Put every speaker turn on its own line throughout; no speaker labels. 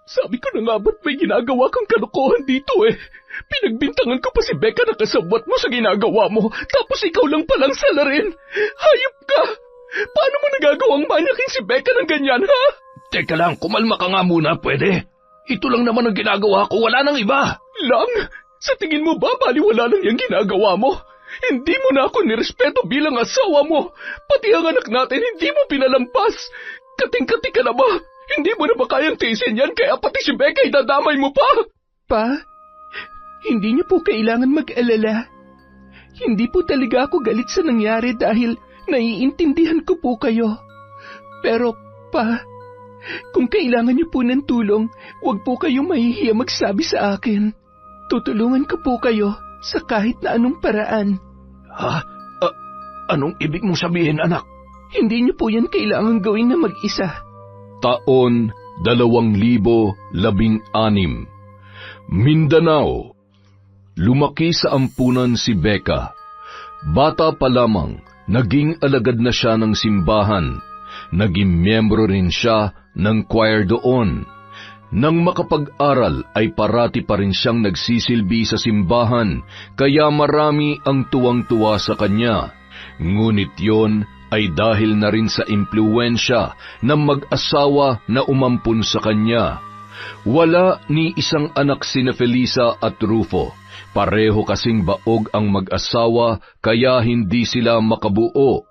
Sabi ko na nga ba't may ginagawa kang kalokohan dito eh. Pinagbintangan ko pa si Becca na kasabwat mo sa ginagawa mo, tapos ikaw lang palang salarin. Hayop ka! Paano mo nagagawang manyakin si Becca ng ganyan, ha?
Teka lang, kumalma ka nga muna, pwede? Ito lang naman ang ginagawa ko, wala nang iba.
Lang? Sa tingin mo ba baliwala lang yung ginagawa mo? Hindi mo na ako nirespeto bilang asawa mo. Pati ang anak natin hindi mo pinalampas. Kating-kati ka na ba? Hindi mo na ba kayang tiisin yan kaya pati si Becca idadamay mo pa?
Pa, hindi niyo po kailangan mag-alala. Hindi po talaga ako galit sa nangyari dahil naiintindihan ko po kayo. Pero, Pa, kung kailangan niyo po ng tulong, huwag po kayong mahihiya magsabi sa akin. Tutulungan ko po kayo sa kahit na anong paraan.
Ha? Anong ibig mong sabihin, anak?
Hindi niyo po yan kailangan gawin na mag-isa.
Taon 2016, Mindanao. Lumaki sa ampunan si Becca. Bata pa lamang, naging alagad na siya ng simbahan. Naging miyembro rin siya ng choir doon. Nang makapag-aral ay parati pa rin siyang nagsisilbi sa simbahan, kaya marami ang tuwang-tuwa sa kanya. Ngunit yon ay dahil na rin sa impluwensya ng mag-asawa na umampun sa kanya. Wala ni isang anak sina Felisa at Rufo. Pareho kasing baog ang mag-asawa kaya hindi sila makabuo.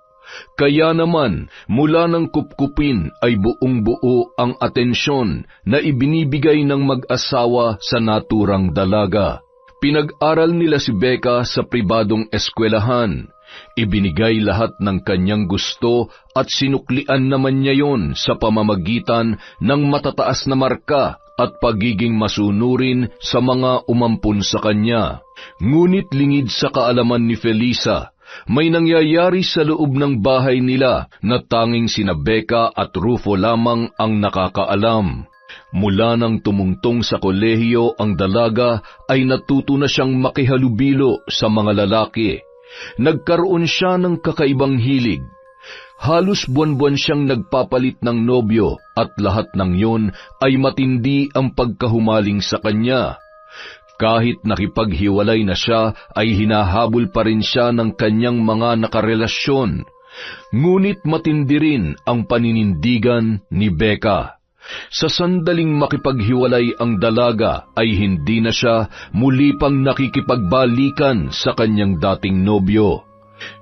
Kaya naman, mula ng kupkupin ay buong-buo ang atensyon na ibinibigay ng mag-asawa sa naturang dalaga. Pinag-aral nila si Becca sa pribadong eskwelahan. Ibinigay lahat ng kanyang gusto at sinuklian naman niya yon sa pamamagitan ng matataas na marka at pagiging masunurin sa mga umampun sa kanya. Ngunit lingid sa kaalaman ni Felisa, may nangyayari sa loob ng bahay nila na tanging sina Becca at Rufo lamang ang nakakaalam. Mula nang tumungtong sa kolehiyo ang dalaga ay natuto na siyang makihalubilo sa mga lalaki. Nagkaroon siya ng kakaibang hilig. Halos buwan-buwan siyang nagpapalit ng nobyo at lahat ng yon ay matindi ang pagkahumaling sa kanya. Kahit nakipaghiwalay na siya ay hinahabol pa rin siya ng kanyang mga nakarelasyon. Ngunit matindi rin ang paninindigan ni Becca. Sa sandaling makipaghiwalay ang dalaga ay hindi na siya muli pang nakikipagbalikan sa kanyang dating nobyo.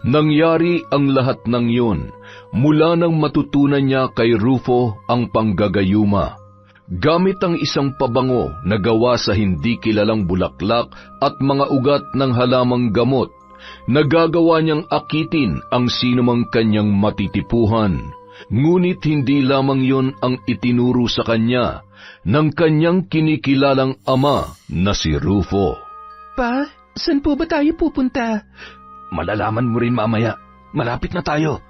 Nangyari ang lahat ng yun mula nang matutunan niya kay Rufo ang panggagayuma. Gamit ang isang pabango na gawa sa hindi kilalang bulaklak at mga ugat ng halamang gamot, nagagawa niyang akitin ang sinumang kanyang matitipuhan. Ngunit hindi lamang yon ang itinuro sa kanya ng kanyang kinikilalang ama na si Rufo.
Pa, saan po ba tayo pupunta?
Malalaman mo rin mamaya. Malapit na tayo.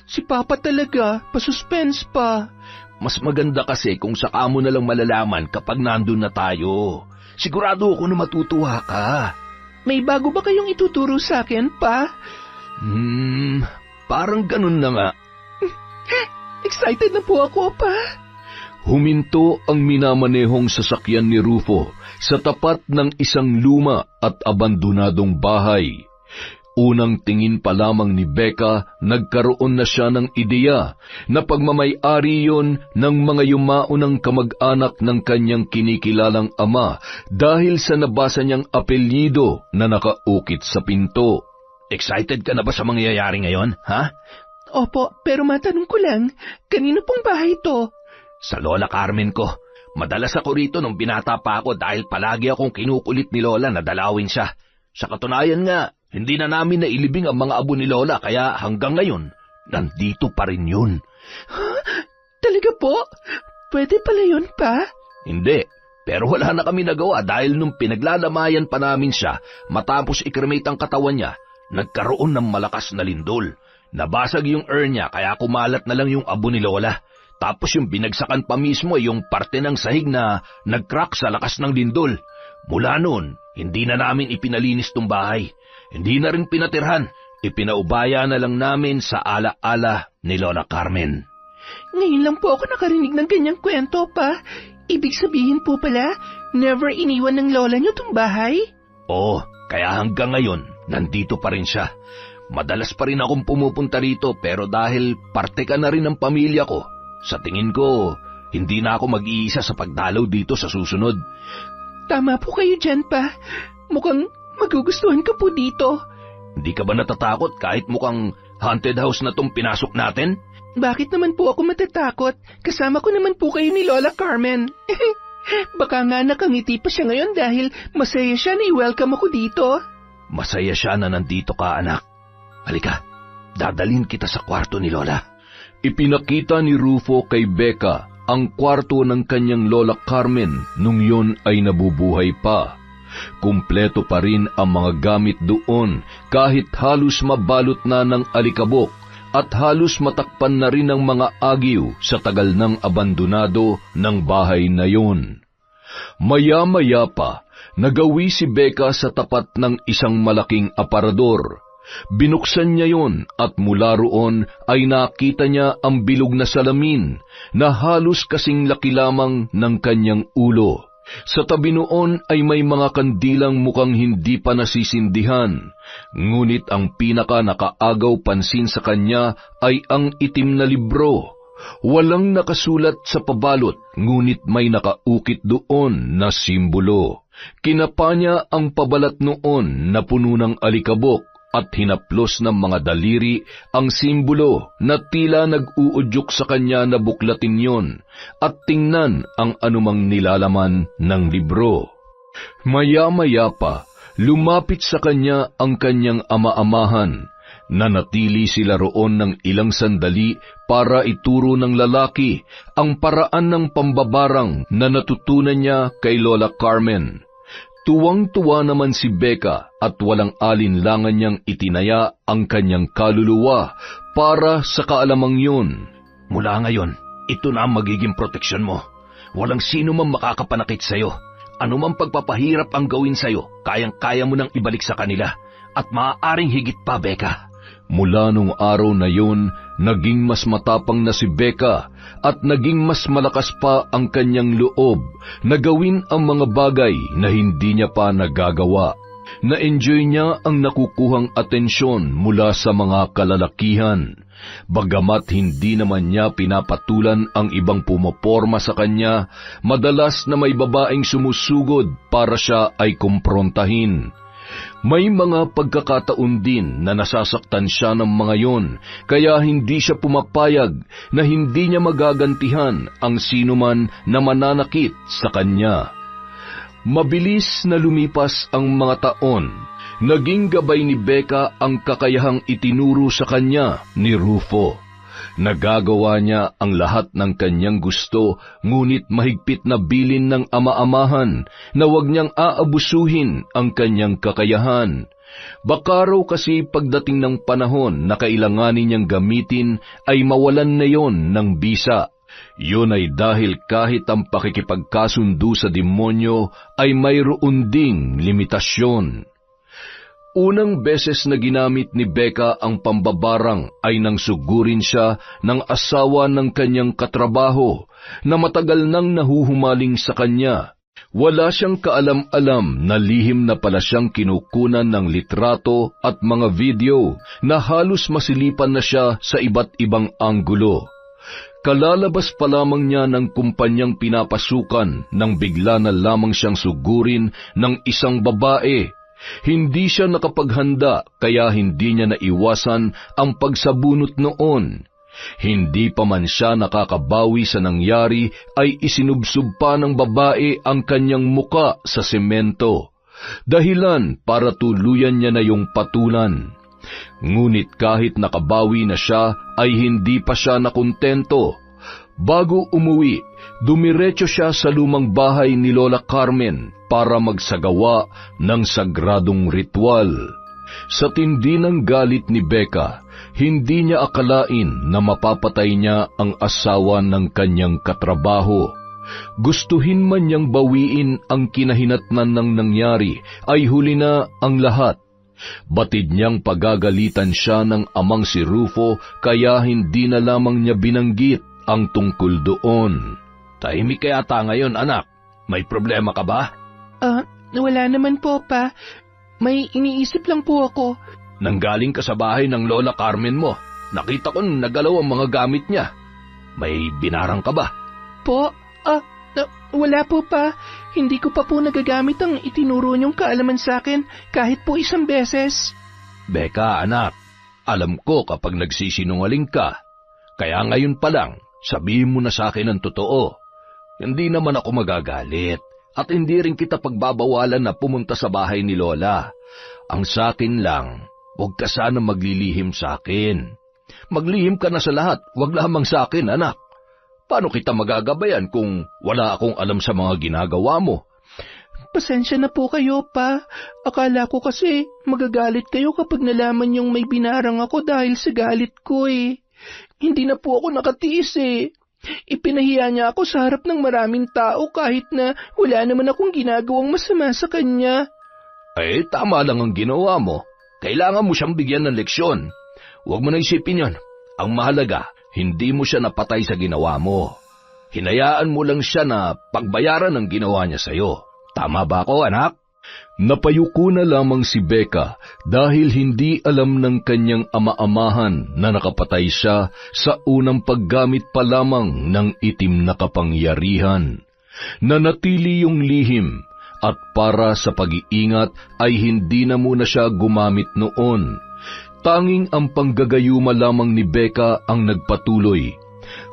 Si Papa talaga, pasuspense pa.
Mas maganda kasi kung saka mo na lang malalaman kapag nandun na tayo. Sigurado ako na matutuwa ka.
May bago ba kayong ituturo sa akin, Pa?
Parang ganun na nga.
Excited na po ako, Pa.
Huminto ang minamanehong sasakyan ni Rufo sa tapat ng isang luma at abandonadong bahay. Unang tingin pa lamang ni Becca, nagkaroon na siya ng ideya na pagmamay-ari yon ng mga yumaunang kamag-anak ng kanyang kinikilalang ama dahil sa nabasa niyang apelyido na nakaukit sa pinto.
Excited ka na ba sa mangyayari ngayon, ha?
Opo, pero matanong ko lang, kanino pong bahay ito?
Sa Lola Carmen ko. Madalas ako rito nung binata pa ako dahil palagi akong kinukulit ni Lola na dalawin siya. Sa katunayan nga, hindi na namin nailibing ang mga abo ni Lola kaya hanggang ngayon, nandito pa rin yun.
Huh? Talaga po? Pwede pala yun, Pa?
Hindi, pero wala na kami nagawa dahil nung pinaglalamayan pa namin siya matapos i-cremate ang katawan niya, nagkaroon ng malakas na lindol. Nabasag yung urn niya kaya kumalat na lang yung abo ni Lola. Tapos yung binagsakan pa mismo ay yung parte ng sahig na nag-crack sa lakas ng lindol. Mula noon, hindi na namin ipinalinis tong bahay. Hindi na rin pinatirhan. Ipinaubaya na lang namin sa ala-ala ni Lola Carmen.
Ngayon lang po ako nakarinig ng ganyang kwento, Pa. Ibig sabihin po pala, never iniwan ng lola niyo tong bahay?
Oo, kaya hanggang ngayon, nandito pa rin siya. Madalas pa rin akong pumupunta rito pero dahil parte ka na rin ng pamilya ko, sa tingin ko, hindi na ako mag-iisa sa pagdalaw dito sa susunod.
Tama po kayo dyan, Pa. Mukhang magugustuhan ka po dito.
Hindi ka ba natatakot kahit mukhang haunted house na tong pinasok natin?
Bakit naman po ako matatakot? Kasama ko naman po kayo ni Lola Carmen. Baka nga nakangiti pa siya ngayon dahil masaya siya na i-welcome ako dito.
Masaya siya na nandito ka, anak. Halika, dadalhin kita sa kwarto ni Lola.
Ipinakita ni Rufo kay Becca ang kwarto ng kanyang Lola Carmen nung yun ay nabubuhay pa. Kumpleto pa rin ang mga gamit doon kahit halos mabalot na ng alikabok at halos matakpan na rin ng mga agiw sa tagal ng abandonado ng bahay na yun. Maya-maya pa, nagawi si Becca sa tapat ng isang malaking aparador. Binuksan niya yon at mula roon ay nakita niya ang bilog na salamin na halos kasing laki lamang ng kanyang ulo. Sa tabi noon ay may mga kandilang mukhang hindi pa nasisindihan, ngunit ang pinaka nakaagaw pansin sa kanya ay ang itim na libro. Walang nakasulat sa pabalot, ngunit may nakaukit doon na simbolo. Kinapa niya ang pabalat noon na puno ng alikabok at hinaplos ng mga daliri ang simbolo na tila nag-uudyok sa kanya na buklatin yon at tingnan ang anumang nilalaman ng libro. Maya-maya pa, lumapit sa kanya ang kanyang ama-amahan. Nanatili sila roon ng ilang sandali para ituro ng lalaki ang paraan ng pambabarang na natutunan niya kay Lola Carmen. Tuwang-tuwa naman si Becca at walang alinlangan niyang itinaya ang kanyang kaluluwa para sa kaalamang yun.
Mula ngayon, ito na ang magiging proteksyon mo. Walang sino man makakapanakit sa'yo. Ano man pagpapahirap ang gawin sa'yo, kayang-kaya mo nang ibalik sa kanila. At maaaring higit pa, Becca.
Mula nung araw na yun, naging mas matapang na si Becca at naging mas malakas pa ang kanyang loob na gawin ang mga bagay na hindi niya pa nagagawa. Na-enjoy niya ang nakukuhang atensyon mula sa mga kalalakihan. Bagamat hindi naman niya pinapatulan ang ibang pumoporma sa kanya, madalas na may babaeng sumusugod para siya ay kumprontahin. May mga pagkakataon din na nasasaktan siya ng mga yon, kaya hindi siya pumapayag na hindi niya magagantihan ang sinuman na mananakit sa kanya. Mabilis na lumipas ang mga taon. Naging gabay ni Becca ang kakayahang itinuro sa kanya ni Rufo. Nagagawa niya ang lahat ng kanyang gusto, ngunit mahigpit na bilin ng ama-amahan na huwag niyang aabusuhin ang kanyang kakayahan. Baka raw kasi pagdating ng panahon na kailanganin niyang gamitin ay mawalan na yon ng bisa. Yun ay dahil kahit ang pakikipagkasundo sa demonyo ay mayroon ding limitasyon. Unang beses na ginamit ni Becca ang pambabarang ay nang sugurin siya ng asawa ng kanyang katrabaho na matagal nang nahuhumaling sa kanya. Wala siyang kaalam-alam na lihim na pala siyang kinukunan ng litrato at mga video na halos masilipan na siya sa iba't ibang anggulo. Kalalabas pa lamang niya ng kumpanyang pinapasukan nang bigla na lamang siyang sugurin ng isang babae. Hindi siya nakapaghanda kaya hindi niya naiwasan ang pagsabunot noon. Hindi pa man siya nakakabawi sa nangyari ay isinubsob pa ng babae ang kanyang muka sa semento. Dahilan para tuluyan niya na yung patulan. Ngunit kahit nakabawi na siya ay hindi pa siya nakontento. Bago umuwi, dumiretso siya sa lumang bahay ni Lola Carmen para magsagawa ng sagradong ritual. Sa tindi ng galit ni Becca, hindi niya akalain na mapapatay niya ang asawa ng kanyang katrabaho. Gustuhin man niyang bawiin ang kinahinatnan ng nangyari, ay huli na ang lahat. Batid niyang pagagalitan siya ng amang si Rufo, kaya hindi na lamang niya binanggit ang tungkol doon.
Tahimik ka yata ngayon, anak. May problema ka ba?
Wala naman po, Pa. May iniisip lang po ako.
Nanggaling ka sa bahay ng Lola Carmen mo. Nakita ko nagalaw ang mga gamit niya. May binarang ka ba?
Po? Wala po, Pa. Hindi ko pa po nagagamit ang itinuro niyong kaalaman sa akin kahit po isang beses.
Becca, anak. Alam ko kapag nagsisinungaling ka. Kaya ngayon pa lang, sabihin mo na sa akin ang totoo. Hindi naman ako magagalit. At hindi rin kita pagbabawalan na pumunta sa bahay ni Lola. Ang sa akin lang, huwag ka sana maglilihim sa akin. Maglihim ka na sa lahat, huwag lamang sa akin, anak. Paano kita magagabayan kung wala akong alam sa mga ginagawa mo?
Pasensya na po kayo, Pa. Akala ko kasi magagalit kayo kapag nalaman niyong may binarang ako dahil sa galit ko eh. Hindi na po ako nakatiis eh. Ipinahiya niya ako sa harap ng maraming tao kahit na wala naman akong ginagawang masama sa kanya.
Tama lang ang ginawa mo. Kailangan mo siyang bigyan ng leksyon. Huwag mo na isipin yon. Ang mahalaga, hindi mo siya napatay sa ginawa mo. Hinayaan mo lang siya na pagbayaran ang ginawa niya sa'yo. Tama ba ako, anak?
Napayuko na lamang si Becca dahil hindi alam ng kanyang ama-amahan na nakapatay siya sa unang paggamit pa lamang ng itim na kapangyarihan. Nanatili yung lihim at para sa pag-iingat ay hindi na muna siya gumamit noon. Tanging ang panggagayuma lamang ni Becca ang nagpatuloy,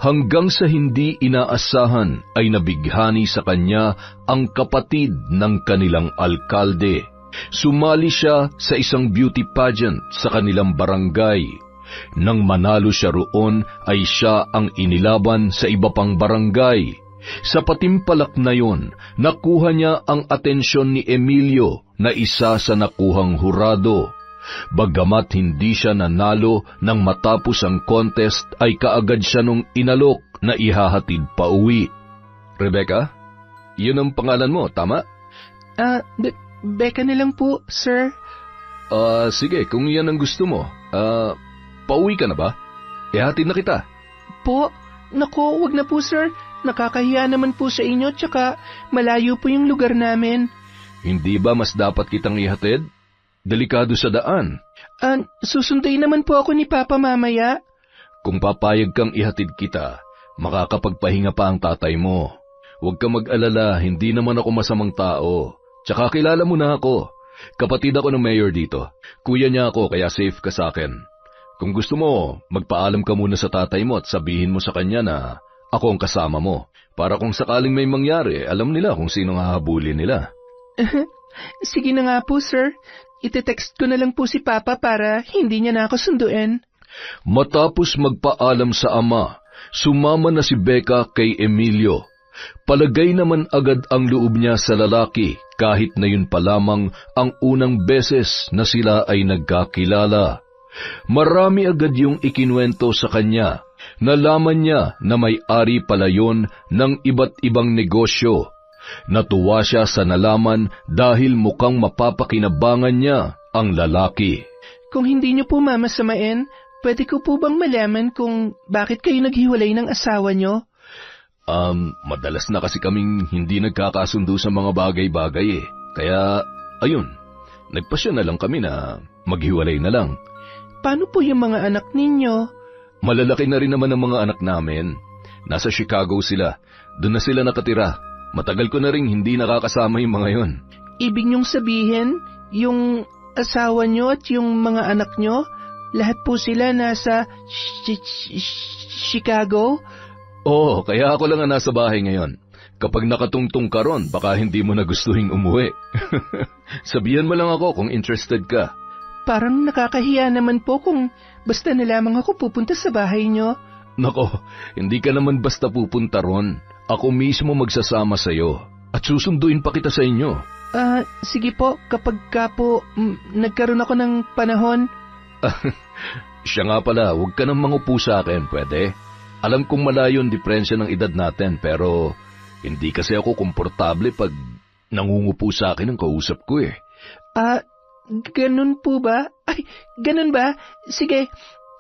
hanggang sa hindi inaasahan ay nabighani sa kanya ang kapatid ng kanilang alkalde. Sumali siya sa isang beauty pageant sa kanilang barangay. Nang manalo siya roon ay siya ang inilaban sa iba pang barangay. Sa patimpalak na yon, nakuha niya ang atensyon ni Emilio na isa sa nakuhang hurado. Bagamat hindi siya nanalo nang matapos ang contest ay kaagad siya nung inalok na ihahatid pa uwi.
Rebecca, yun ang pangalan mo, tama?
Becca na lang po, sir.
Sige, kung yan ang gusto mo. Pauwi ka na ba? Ihatid na kita.
Po, naku, wag na po, sir. Nakakahiya naman po sa inyo, tsaka malayo po yung lugar namin.
Hindi ba mas dapat kitang ihatid? Delikado sa daan.
Susunduin naman po ako ni Papa mamaya.
Kung papayag kang ihatid kita, makakapagpahinga pa ang tatay mo. Huwag kang mag-alala, hindi naman ako masamang tao. Tsaka kilala mo na ako. Kapatid ako ng mayor dito. Kuya niya ako, kaya safe ka sa akin. Kung gusto mo, magpaalam ka muna sa tatay mo at sabihin mo sa kanya na ako ang kasama mo. Para kung sakaling may mangyari, alam nila kung sino hahabulin nila.
Sige na nga po, sir. Ite-text ko na lang po si Papa para hindi niya na ako sunduin.
Matapos magpaalam sa ama, sumama na si Becca kay Emilio. Palagay naman agad ang loob niya sa lalaki kahit na yun pa lamang ang unang beses na sila ay nagkakilala. Marami agad yung ikinuwento sa kanya. Nalaman niya na may-ari pala yun ng iba't ibang negosyo. Natuwa siya sa nalaman dahil mukhang mapapakinabangan niya ang lalaki.
Kung hindi niyo po mamasamain, pwede ko po bang malaman kung bakit kayo naghiwalay ng asawa niyo?
Madalas na kasi kaming hindi nagkakasundo sa mga bagay-bagay eh. Kaya, ayun, nagpasya na lang kami na maghiwalay na lang.
Paano po yung mga anak ninyo?
Malalaki na rin naman ang mga anak namin. Nasa Chicago sila. Doon na sila nakatira. Matagal ko na rin hindi nakakasama yung mga yon.
Ibig niyong sabihin, yung asawa niyo at yung mga anak niyo, lahat po sila nasa Chicago?
Oo, kaya ako lang ang nasa bahay ngayon. Kapag nakatungtong ka ron, baka hindi mo na gustuhin umuwi. Sabihan mo lang ako kung interested ka.
Parang nakakahiya naman po kung basta na lamang ako pupunta sa bahay niyo.
Nako, hindi ka naman basta pupunta ron. Ako mismo magsasama sa'yo at susunduin pa kita sa inyo.
Sige po, kapag ka po nagkaroon ako ng panahon.
Siya nga pala, huwag ka nang mangupo sa akin, pwede? Alam kong malayo ang diferensya ng edad natin, pero hindi kasi ako komportable pag nangungupo sa akin ang kausap ko eh.
Ganun po ba? Ay, ganun ba? Sige,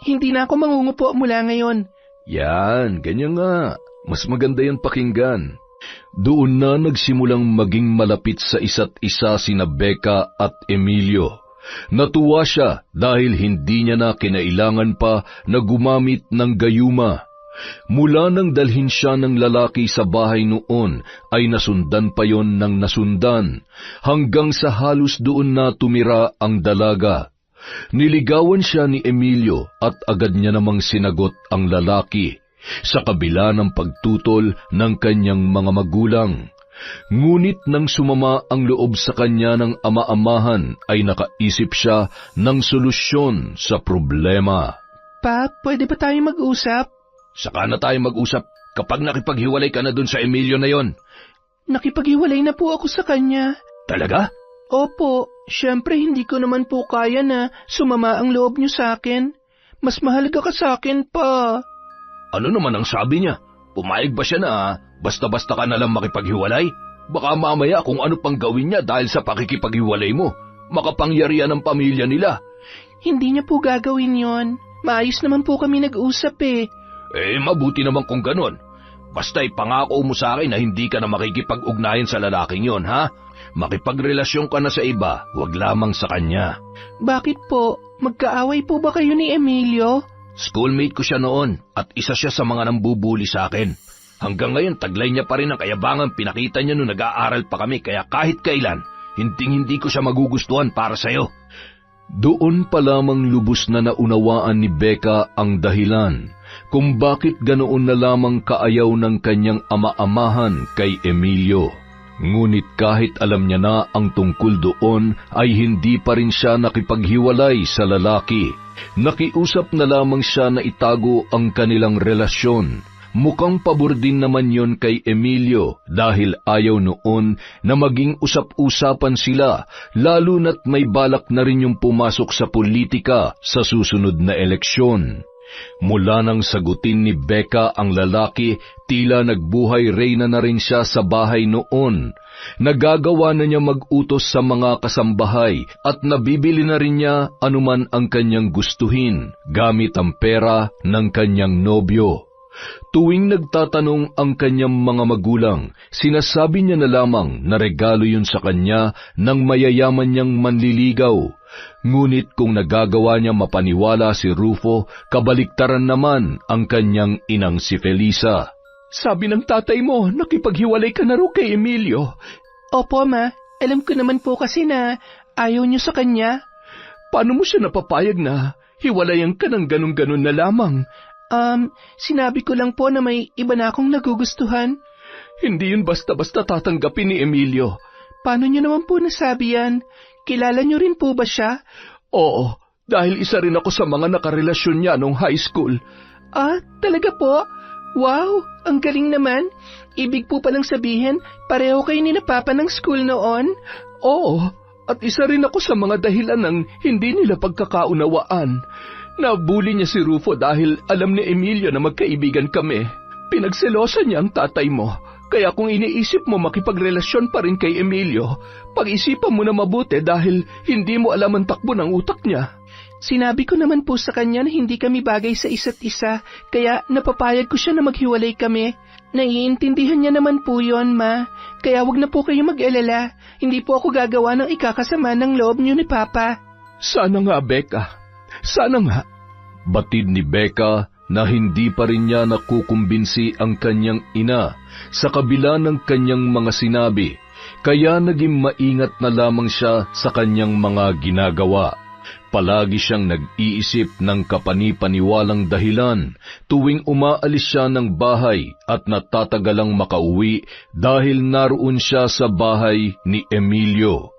hindi na ako mangungupo mula ngayon.
Yan, ganyan nga. Mas maganda yan pakinggan. Doon na nagsimulang maging malapit sa isa't isa sina Becca at Emilio. Natuwa siya dahil hindi niya na kinailangan pa na gumamit ng gayuma. Mula nang dalhin siya ng lalaki sa bahay noon ay nasundan pa yon ng nasundan hanggang sa halos doon na tumira ang dalaga. Niligawan siya ni Emilio at agad niya namang sinagot ang lalaki sa kabila ng pagtutol ng kanyang mga magulang. Ngunit nang sumama ang loob sa kanya ng ama-amahan ay nakaisip siya ng solusyon sa problema.
Pa, pwede ba tayo mag-usap?
Saka na tayo mag-usap kapag nakipaghiwalay ka na dun sa Emilio na yon.
Nakipaghiwalay na po ako sa kanya.
Talaga?
Opo, syempre hindi ko naman po kaya na sumama ang loob niyo sa akin. Mas mahalaga ka sa akin pa.
Ano naman ang sabi niya? Pumayag ba siya na basta-basta ka nalang makipaghiwalay? Baka mamaya kung ano pang gawin niya dahil sa pakikipaghiwalay mo, makapangyarihan ang pamilya nila.
Hindi niya po gagawin yon. Maayos naman po kami nag-usap eh.
Mabuti naman kung ganon. Basta ipangako mo sa akin na hindi ka na makikipag-ugnayan sa lalaking yon, ha? Makipagrelasyon ka na sa iba, wag lamang sa kanya.
Bakit po? Magkaaway po ba kayo ni Emilio?
Schoolmate ko siya noon at isa siya sa mga nambubuli sa akin. Hanggang ngayon, taglay niya pa rin ang kayabangan pinakita niya nung nag-aaral pa kami kaya kahit kailan, hindi ko siya magugustuhan para sa'yo.
Doon pa lamang lubos na naunawaan ni Becca ang dahilan kung bakit ganoon na lamang kaayaw ng kanyang ama-amahan kay Emilio. Ngunit kahit alam niya na ang tungkol doon ay hindi pa rin siya nakipaghiwalay sa lalaki. Nakiusap na lamang siya na itago ang kanilang relasyon. Mukhang pabor din naman yon kay Emilio dahil ayaw noon na maging usap-usapan sila, lalo na't may balak na rin yung pumasok sa politika sa susunod na eleksyon. Mula nang sagutin ni Becca ang lalaki, tila nagbuhay reyna na rin siya sa bahay noon. Nagagawa na niya mag-utos sa mga kasambahay at nabibili na rin niya anuman ang kanyang gustuhin gamit ang pera ng kanyang nobyo. Tuwing nagtatanong ang kanyang mga magulang, sinasabi niya na lamang na regalo yun sa kanya ng mayayaman niyang manliligaw. Ngunit kung nagagawa niya mapaniwala si Rufo, kabaliktaran naman ang kanyang inang si Felisa.
Sabi ng tatay mo, nakipaghiwalay ka na rin kay Emilio. Opo, ma. Alam ko naman po kasi na ayaw niyo sa kanya. Paano mo siya napapayag na hiwalayan ka ng ganun-ganun na lamang? Sinabi ko lang po na may iba na akong nagugustuhan. Hindi yun basta-basta tatanggapin ni Emilio. Paano niyo naman po nasabi yan? Kilala niyo rin po ba siya? Oo, dahil isa rin ako sa mga nakarelasyon niya nung high school. Talaga po? Wow, ang galing naman. Ibig po palang sabihin, pareho kayo ni na Papa ng school noon? Oo, at isa rin ako sa mga dahilan ng hindi nila pagkakaunawaan. Nabuli niya si Rufo dahil alam ni Emilio na magkaibigan kami. Pinagselosan niya ang tatay mo. Kaya kung iniisip mo makipagrelasyon pa rin kay Emilio, pag-isipan mo na mabuti dahil hindi mo alam ang takbo ng utak niya. Sinabi ko naman po sa kanya na hindi kami bagay sa isa't isa, kaya napapayag ko siya na maghiwalay kami. Naiintindihan niya naman po yon, ma. Kaya wag na po kayo mag-alala. Hindi po ako gagawa ng ikakasama ng loob niyo ni Papa. Sana nga, Becca. Sana nga.
Batid ni Becca na hindi pa rin niya nakukumbinsi ang kanyang ina sa kabila ng kanyang mga sinabi, kaya naging maingat na lamang siya sa kanyang mga ginagawa. Palagi siyang nag-iisip ng kapani-paniwalang dahilan tuwing umaalis siya ng bahay at natatagalang makauwi dahil naroon siya sa bahay ni Emilio.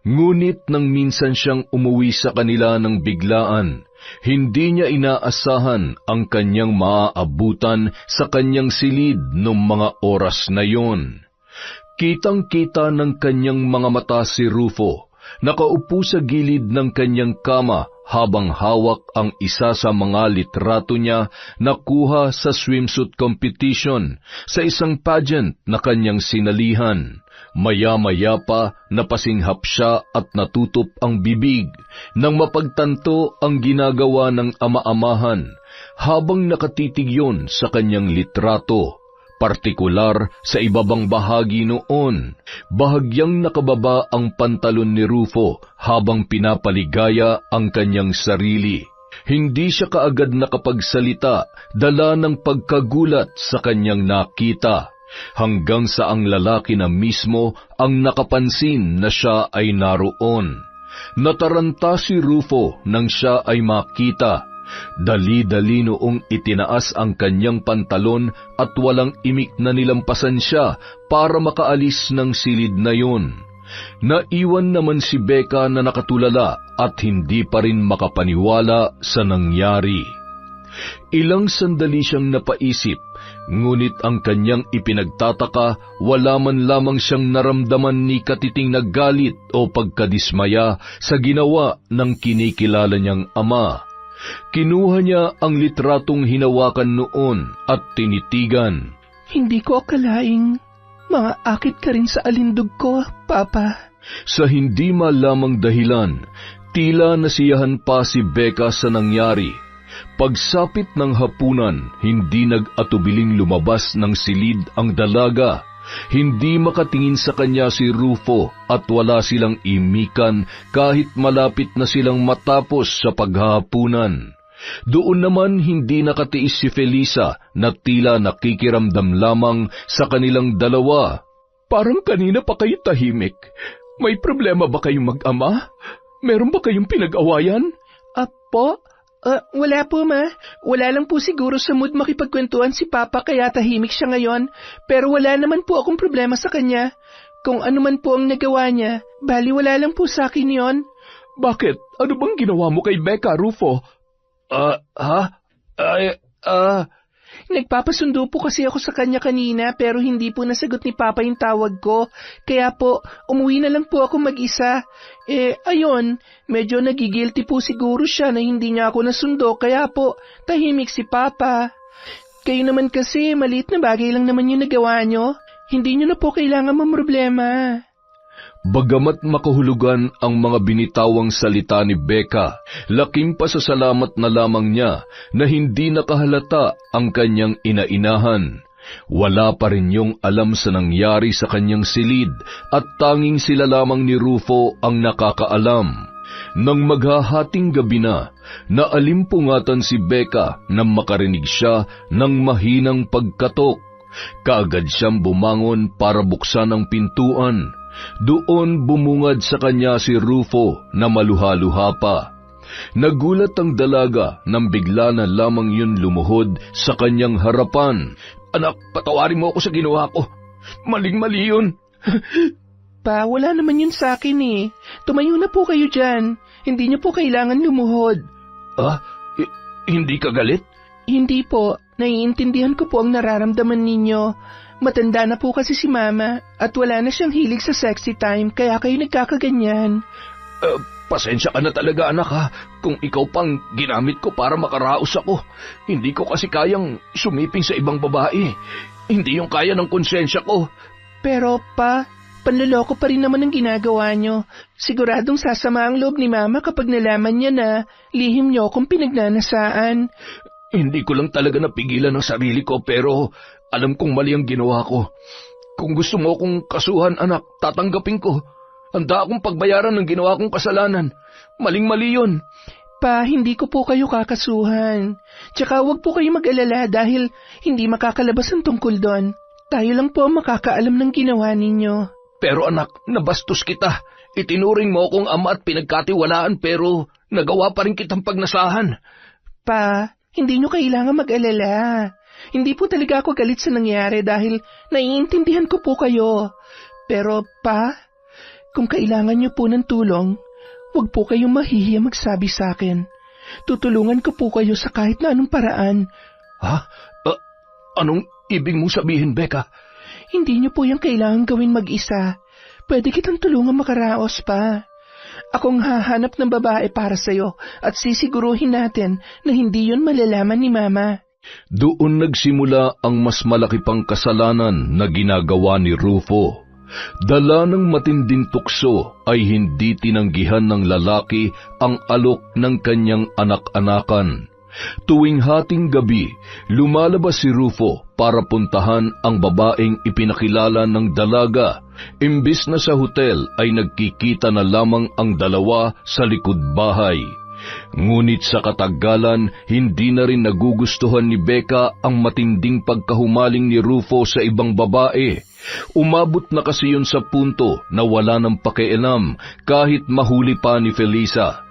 Ngunit nang minsan siyang umuwi sa kanila ng biglaan, hindi niya inaasahan ang kanyang maaabutan sa kanyang silid noong mga oras na yon. Kitang-kita ng kanyang mga mata si Rufo, nakaupo sa gilid ng kanyang kama habang hawak ang isa sa mga litrato niya na kuha sa swimsuit competition sa isang pageant na kanyang sinalihan. Maya-maya pa napasinghap siya at natutup ang bibig nang mapagtanto ang ginagawa ng ama-amahan Habang nakatitig yon sa kanyang litrato, partikular sa ibabang bahagi noon, bahagyang nakababa ang pantalon ni Rufo habang pinapaligaya ang kanyang sarili. Hindi siya kaagad nakapagsalita, dala ng pagkagulat sa kanyang nakita, hanggang sa ang lalaki na mismo ang nakapansin na siya ay naroon. Nataranta si Rufo nang siya ay makita. Dali-dali noong itinaas ang kanyang pantalon at walang imik na nilampasan siya para makaalis ng silid na yon. Naiwan naman si Becca na nakatulala at hindi pa rin makapaniwala sa nangyari. Ilang sandali siyang napaisip, ngunit ang kanyang ipinagtataka, wala man lamang siyang naramdaman ni katiting na galit o pagkadismaya sa ginawa ng kinikilala niyang ama. Kinuha niya ang litratong hinawakan noon at tinitigan.
Hindi ko akalaing maaakit ka rin sa alindog ko, Papa.
Sa hindi malamang dahilan, tila nasiyahan pa si Becca sa nangyari. Pagsapit ng hapunan, hindi nag-atubiling lumabas ng silid ang dalaga. Hindi makatingin sa kanya si Rufo at wala silang imikan kahit malapit na silang matapos sa paghahapunan. Doon naman hindi nakatiis si Felisa na tila nakikiramdam lamang sa kanilang dalawa.
Parang kanina pa kayo tahimik. May problema ba kayong mag-ama? Meron ba kayong pinag-awayan? Apo? Wala po, Ma. Wala lang po siguro sa mood makipagkwentuhan si Papa kaya tahimik siya ngayon. Pero wala naman po akong problema sa kanya. Kung ano man po ang nagawa niya, bali wala lang po sa akin yon. Bakit? Ano bang ginawa mo kay Becca, Rufo? Nagpapasundo po kasi ako sa kanya kanina pero hindi po nasagot ni Papa yung tawag ko. Kaya po, umuwi na lang po ako mag-isa. Ayun, medyo nagigilty po siguro siya na hindi niya ako nasundo kaya po, tahimik si Papa. Kayo naman kasi, maliit na bagay lang naman yung nagawa nyo. Hindi nyo na po kailangan mamroblema.
Bagamat makahulugan ang mga binitawang salita ni Becca, laking pasasalamat na lamang niya na hindi nakahalata ang kanyang inainahan. Wala pa rin yung alam sa nangyari sa kanyang silid at tanging sila lamang ni Rufo ang nakakaalam. Nang maghahating gabi na, naalimpungatan si Becca nang makarinig siya ng mahinang pagkatok. Kaagad siyang bumangon para buksan ang pintuan. Doon bumungad sa kanya si Rufo na maluha-luha pa. Nagulat ang dalaga nang bigla na lamang yun lumuhod sa kanyang harapan.
Anak, patawarin mo ako sa ginawa ko. Maling-mali yun.
Pa, wala naman yun sa akin eh. Tumayo na po kayo dyan. Hindi niyo po kailangan lumuhod.
Hindi ka galit?
Hindi po. Naiintindihan ko po ang nararamdaman ninyo. Matanda na po kasi si Mama at wala na siyang hilig sa sexy time kaya kayo nagkakaganyan.
Pasensya ka na talaga anak ha, kung ikaw pang ginamit ko para makaraos ako. Hindi ko kasi kayang sumiping sa ibang babae. Hindi yung kaya ng konsensya ko.
Pero pa, panloloko pa rin naman ang ginagawa nyo. Siguradong sasama ang loob ni Mama kapag nalaman niya na lihim nyo kung pinagnanasaan.
Hindi ko lang talaga napigilan ang sarili ko pero alam kong mali ang ginawa ko. Kung gusto mo akong kasuhan, anak, tatanggapin ko. Handa akong pagbayaran ng ginawa kong kasalanan. Maling-mali yun.
Pa, hindi ko po kayo kakasuhan. Tsaka huwag po kayo mag-alala dahil hindi makakalabas ang tungkol doon. Tayo lang po ang makakaalam ng ginawa ninyo.
Pero anak, nabastos kita. Itinuring mo akong ama at pinagkatiwalaan pero nagawa pa rin kitang pagnasahan.
Pa, hindi nyo kailangan mag-alala. Hindi po talaga ako galit sa nangyari dahil naiintindihan ko po kayo. Pero pa, kung kailangan nyo po ng tulong, huwag po kayong mahihiya magsabi sa akin. Tutulungan ko po kayo sa kahit na anong paraan.
Ha? Anong ibig mong sabihin, Becca?
Hindi nyo po yung kailangan gawin mag-isa. Pwede kitang tulungan makaraos pa. Akong hahanap ng babae para sa'yo at sisiguruhin natin na hindi yun malalaman ni Mama.
Doon nagsimula ang mas malaki pang kasalanan na ginagawa ni Rufo. Dala ng matinding tukso ay hindi tinanggihan ng lalaki ang alok ng kanyang anak-anakan. Tuwing hating gabi, lumalabas si Rufo para puntahan ang babaeng ipinakilala ng dalaga. Imbis na sa hotel ay nagkikita na lamang ang dalawa sa likod bahay. Ngunit sa katagalan, hindi na rin nagugustuhan ni Becca ang matinding pagkahumaling ni Rufo sa ibang babae. Umabot na kasi yun sa punto na wala nang pakialam kahit mahuli pa ni Felisa.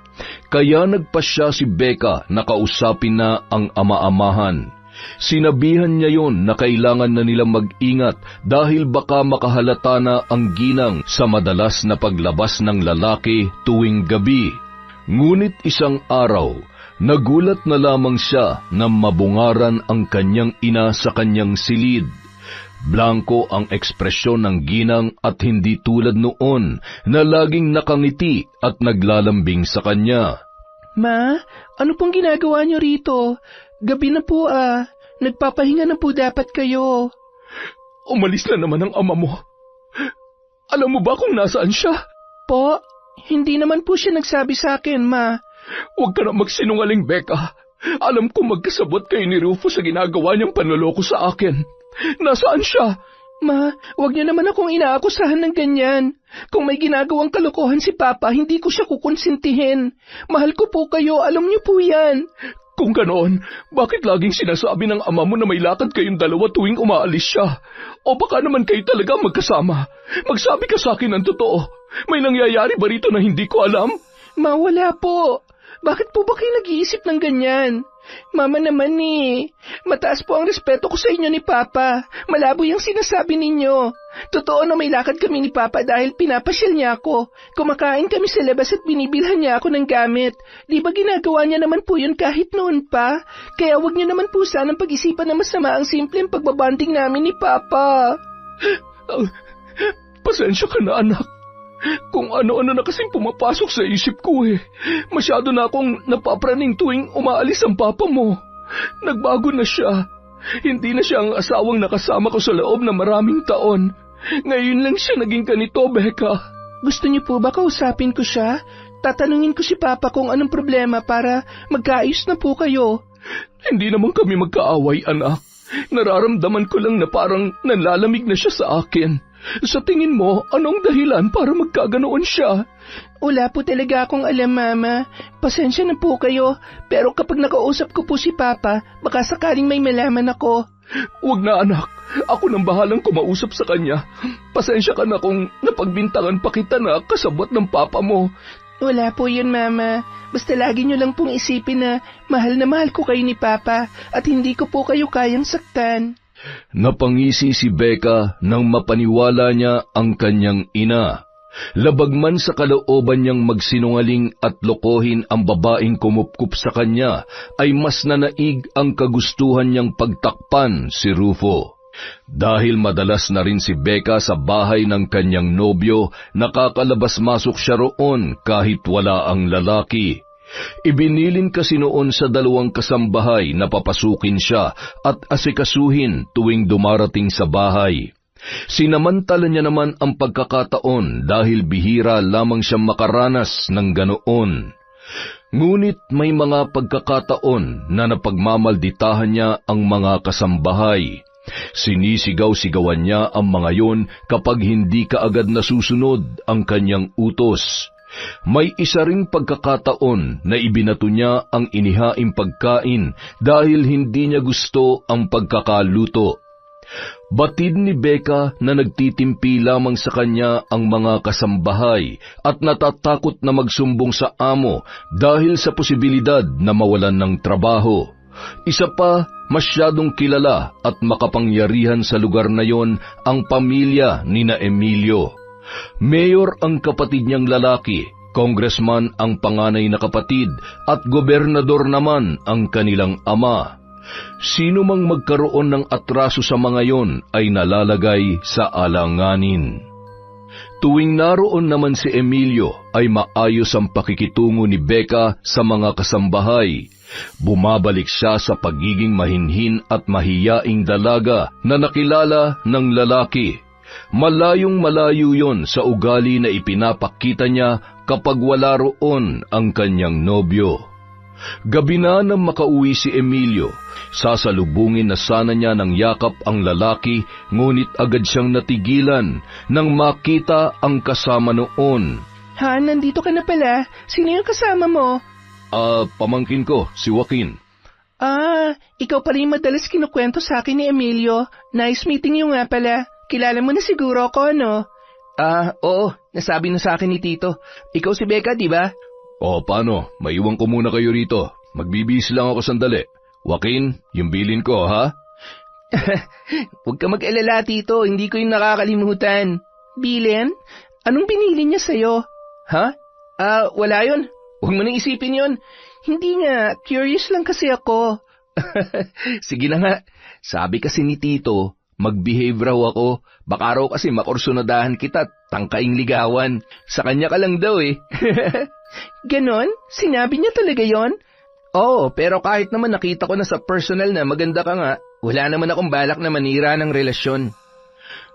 Kaya nagpasya si Becca na kausapin na ang ama-amahan. Sinabihan niya yon na kailangan na nilang mag-ingat dahil baka makahalata na ang ginang sa madalas na paglabas ng lalaki tuwing gabi. Ngunit isang araw, nagulat na lamang siya na mabungaran ang kanyang ina sa kanyang silid. Blanko ang ekspresyon ng ginang at hindi tulad noon na laging nakangiti at naglalambing sa kanya.
Ma, ano pong ginagawa niyo rito? Gabi na po Nagpapahinga na po dapat kayo.
Umalis na naman ang ama mo. Alam mo ba kung nasaan siya?
Po, hindi naman po siya nagsabi sa akin, Ma.
Huwag ka na magsinungaling, Becca. Alam ko magkasabot kayo ni Rufo sa ginagawa niyang panloloko sa akin. Nasaan siya?
Ma, huwag niyo naman akong inaakusahan ng ganyan. Kung may ginagawang kalokohan si Papa, hindi ko siya kukonsintihin. Mahal ko po kayo, alam niyo po yan.
Kung ganoon, bakit laging sinasabi ng ama mo na may lakad kayong dalawa tuwing umaalis siya? O baka naman kayo talaga magkasama? Magsabi ka sa akin ng totoo. May nangyayari ba rito na hindi ko alam?
Ma, wala po. Bakit po ba kayo nag-iisip ng ganyan? Mama naman mataas po ang respeto ko sa inyo ni Papa. Malabo yung sinasabi ninyo. Totoo na may lakad kami ni Papa dahil pinapasyal niya ako. Kumakain kami sa labas at binibilhan niya ako ng gamit. Di ba ginagawa niya naman po yun kahit noon pa? Kaya wag niyo naman po sanang pag-isipan na masama ang simpleng pagbabanding namin ni Papa.
Pasensya ka na, anak. Kung ano-ano na kasing pumapasok sa isip ko Masyado na akong napapraning tuwing umaalis ang papa mo. Nagbago na siya. Hindi na siya ang asawang nakasama ko sa loob na maraming taon. Ngayon lang siya naging ganito, Becca.
Gusto niyo po ba kausapin ko siya? Tatanungin ko si Papa kung anong problema para magkaayos na po kayo.
Hindi naman kami magkaaway, anak. Nararamdaman ko lang na parang nanlalamig na siya sa akin. Sa tingin mo, anong dahilan para magkaganoon siya?
Wala po talaga akong alam, Mama. Pasensya na po kayo, pero kapag nakausap ko po si Papa, baka sakaling may malaman ako.
Huwag na, anak. Ako nang bahalang kumausap sa kanya. Pasensya ka na kung napagbintangan pa kita na kasabot ng Papa mo.
Wala po yun, Mama. Basta lagi niyo lang pong isipin na mahal ko kayo ni Papa at hindi ko po kayo kayang saktan.
Napangisi si Becca nang mapaniwala niya ang kanyang ina. Labag man sa kalooban niyang magsinungaling at lokohin ang babaeng kumupkup sa kanya, ay mas nanaig ang kagustuhan niyang pagtakpan si Rufo. Dahil madalas na rin si Becca sa bahay ng kanyang nobyo, nakakalabas-masok siya roon kahit wala ang lalaki. Ibinilin kasi noon sa dalawang kasambahay na papasukin siya at asikasuhin tuwing dumarating sa bahay. Sinamantala niya naman ang pagkakataon dahil bihira lamang siyang makaranas ng ganoon. Ngunit may mga pagkakataon na napagmamalditahan niya ang mga kasambahay. Sinisigaw-sigawan niya ang mga yon kapag hindi kaagad nasusunod ang kanyang utos. May isa ring pagkakataon na ibinato niya ang inihaing pagkain dahil hindi niya gusto ang pagkakaluto. Batid ni Becca na nagtitimpi lamang sa kanya ang mga kasambahay at natatakot na magsumbong sa amo dahil sa posibilidad na mawalan ng trabaho. Isa pa, masyadong kilala at makapangyarihan sa lugar na yon ang pamilya ni na Emilio. Mayor ang kapatid niyang lalaki, congressman ang panganay na kapatid, at gobernador naman ang kanilang ama. Sino mang magkaroon ng atraso sa mga yon ay nalalagay sa alanganin. Tuwing naroon naman si Emilio ay maayos ang pakikitungo ni Becca sa mga kasambahay. Bumabalik siya sa pagiging mahinhin at mahiyaing dalaga na nakilala ng lalaki. Malayong malayo yon sa ugali na ipinapakita niya kapag wala roon ang kanyang nobyo. Gabi na nang makauwi si Emilio. Sasalubungin na sana niya ng yakap ang lalaki, ngunit agad siyang natigilan nang makita ang kasama noon.
Han, nandito ka na pala. Sino yung kasama mo?
Pamangkin ko, si Joaquin.
Ikaw pala yung madalas kinukwento sa akin ni Emilio. Nice meeting you nga pala. Kilala mo na siguro ako, no? Oo. Nasabi na sa akin ni Tito. Ikaw si Becca, di ba?
Paano? Maiwan ko muna kayo rito. Magbibihis lang ako sandali. Joaquin, yung bilin ko, ha?
Huwag ka mag-alala, Tito. Hindi ko yung nakakalimutan. Bilin? Anong binili niya sa'yo? Ha? Wala yun. Huwag mo nang isipin yun. Hindi nga. Curious lang kasi ako. Sige na nga. Sabi kasi ni Tito, mag-behave raw ako. Baka raw kasi makursunadahan kita, tangkaing ligawan. Sa kanya ka lang daw eh. Ganon? Sinabi niya talaga yon? Oo, pero kahit naman nakita ko na sa personal na maganda ka nga, wala naman akong balak na manira ng relasyon.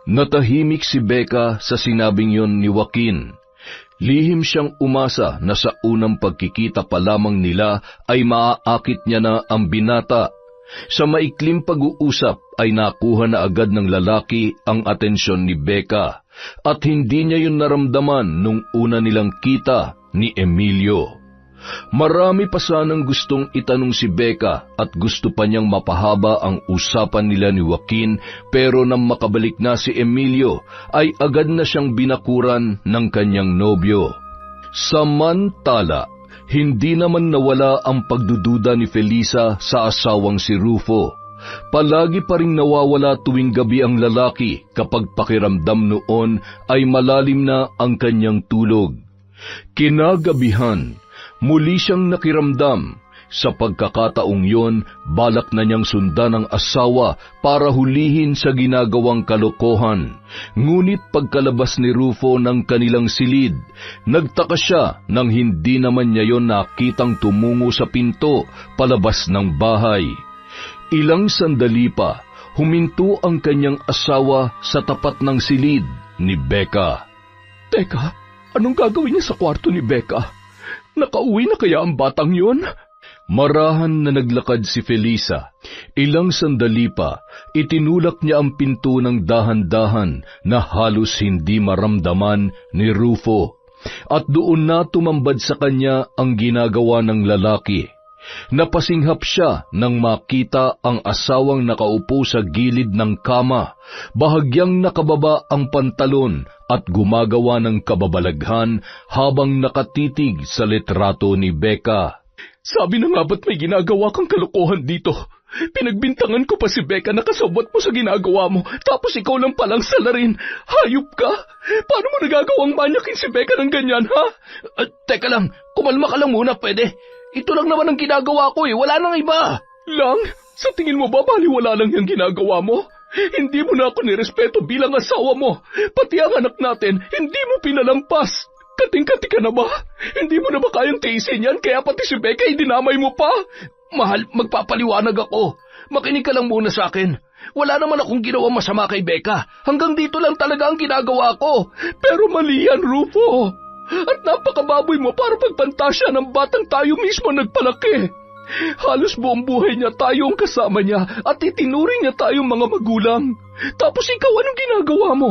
Natahimik si Becca sa sinabing yon ni Joaquin. Lihim siyang umasa na sa unang pagkikita pa lamang nila ay maaakit niya na ang binata. Sa maikling pag-uusap ay nakuha na agad ng lalaki ang atensyon ni Becca at hindi niya yun naramdaman nung una nilang kita ni Emilio. Marami pa sanang gustong itanong si Becca at gusto pa niyang mapahaba ang usapan nila ni Joaquin, pero nang makabalik na si Emilio ay agad na siyang binakuran ng kanyang nobyo. Samantala, hindi naman nawala ang pagdududa ni Felisa sa asawang si Rufo. Palagi pa ring nawawala tuwing gabi ang lalaki kapag pakiramdam noon ay malalim na ang kanyang tulog. Kinagabihan, muli siyang nakiramdam. Sa pagkakataong yon, balak na niyang sundan ang asawa para hulihin sa ginagawang kalokohan. Ngunit pagkalabas ni Rufo ng kanilang silid, nagtaka siya nang hindi naman niya yon nakitang tumungo sa pinto palabas ng bahay. Ilang sandali pa, huminto ang kanyang asawa sa tapat ng silid ni Becca.
Teka, anong gagawin niya sa kwarto ni Becca? Nakauwi na kaya ang batang yon?
Marahan na naglakad si Felisa. Ilang sandali pa, itinulak niya ang pinto ng dahan-dahan na halos hindi maramdaman ni Rufo. At doon na tumambad sa kanya ang ginagawa ng lalaki. Napasinghap siya nang makita ang asawang nakaupo sa gilid ng kama, bahagyang nakababa ang pantalon at gumagawa ng kababalaghan habang nakatitig sa litrato ni Becca.
Sabi na nga ba't may ginagawa kang kalokohan dito? Pinagbintangan ko pa si Becca na kasabot mo sa ginagawa mo, tapos ikaw lang palang salarin. Hayop ka! Paano mo nagagawang manyakin si Becca ng ganyan, ha? Teka lang, kumalma ka lang muna, pwede? Ito lang naman ang ginagawa ko wala nang iba. Lang? Sa tingin mo ba baliwala lang yung ginagawa mo? Hindi mo na ako nirespeto bilang asawa mo. Pati ang anak natin, hindi mo pinalampas. Kating-kati ka na ba? Hindi mo na ba kayang tiisin yan, kaya pati si Becca dinamay mo pa? Mahal, magpapaliwanag ako. Makinig ka lang muna sa akin. Wala naman akong ginawa masama kay Becca. Hanggang dito lang talaga ang ginagawa ko. Pero mali yan, Rufo. At napakababoy mo para pagpantasya ng batang tayo mismo nagpalaki. Halos buong buhay niya tayong kasama niya at itinuring niya tayong mga magulang. Tapos ikaw anong ginagawa mo?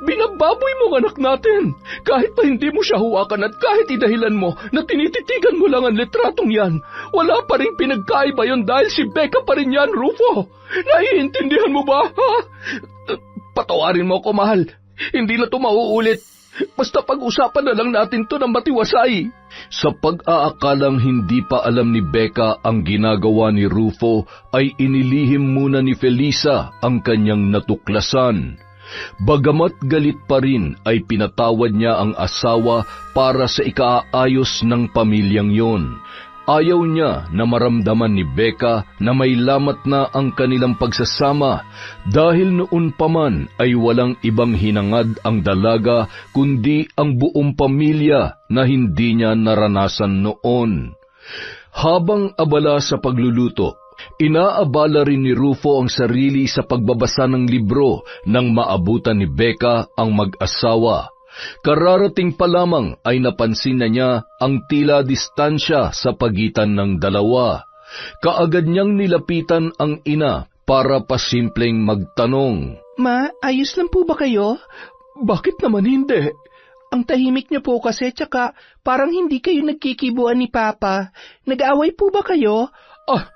Binababoy mo ang anak natin. Kahit pa hindi mo siya huwakan at kahit idahilan mo na tinititigan mo lang ang litratong yan, wala pa rin pinagkaiba yon dahil si Becca pa rin yan, Rufo. Naiintindihan mo ba? Ha? Patawarin mo ako, mahal. Hindi na ito mauulit. Basta pag-usapan na lang natin to ng matiwasay.
Sa pag-aakalang hindi pa alam ni Becca ang ginagawa ni Rufo, ay inilihim muna ni Felisa ang kanyang natuklasan. Bagamat galit pa rin, ay pinatawad niya ang asawa para sa ikaayos ng pamilyang yon. Ayaw niya na maramdaman ni Becca na may lamat na ang kanilang pagsasama dahil noon pa man ay walang ibang hinangad ang dalaga kundi ang buong pamilya na hindi niya naranasan noon. Habang abala sa pagluluto, inaabala rin ni Rufo ang sarili sa pagbabasa ng libro nang maabutan ni Becca ang mag-asawa. Kararating pa lamang ay napansin na niya ang tila distansya sa pagitan ng dalawa. Kaagad niyang nilapitan ang ina para pasimpleng magtanong.
Ma, ayos lang po ba kayo? Bakit naman hindi? Ang tahimik niyo po kasi, tsaka parang hindi kayo nagkikibuan ni Papa. Nag-aaway po ba kayo?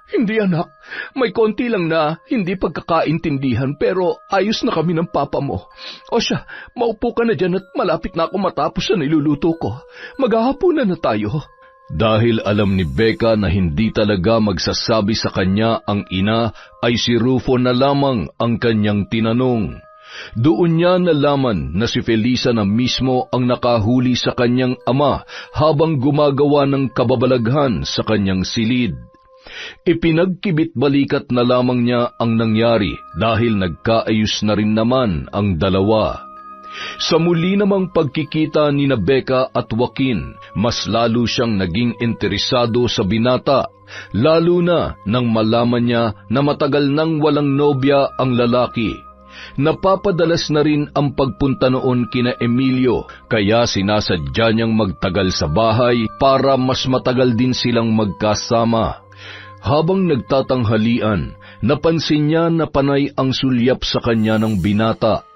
Hindi anak. May konti lang na hindi pagkakaintindihan pero ayos na kami ng papa mo. O siya, maupo ka na dyan at malapit na ako matapos sa niluluto ko. Maghahapunan na tayo.
Dahil alam ni Becca na hindi talaga magsasabi sa kanya ang ina, ay si Rufo na lamang ang kanyang tinanong. Doon niya nalaman na si Felisa na mismo ang nakahuli sa kanyang ama habang gumagawa ng kababalaghan sa kanyang silid. Ipinagkibit balikat na lamang niya ang nangyari dahil nagkaayos na rin naman ang dalawa. Sa muli namang pagkikita ni Becca at Joaquin, mas lalo siyang naging interesado sa binata, lalo na nang malaman niya na matagal nang walang nobya ang lalaki. Napapadalas na rin ang pagpunta noon kina Emilio, kaya sinasadya niyang magtagal sa bahay para mas matagal din silang magkasama. Habang nagtatanghalian, napansin niya na panay ang sulyap sa kanya ng binata.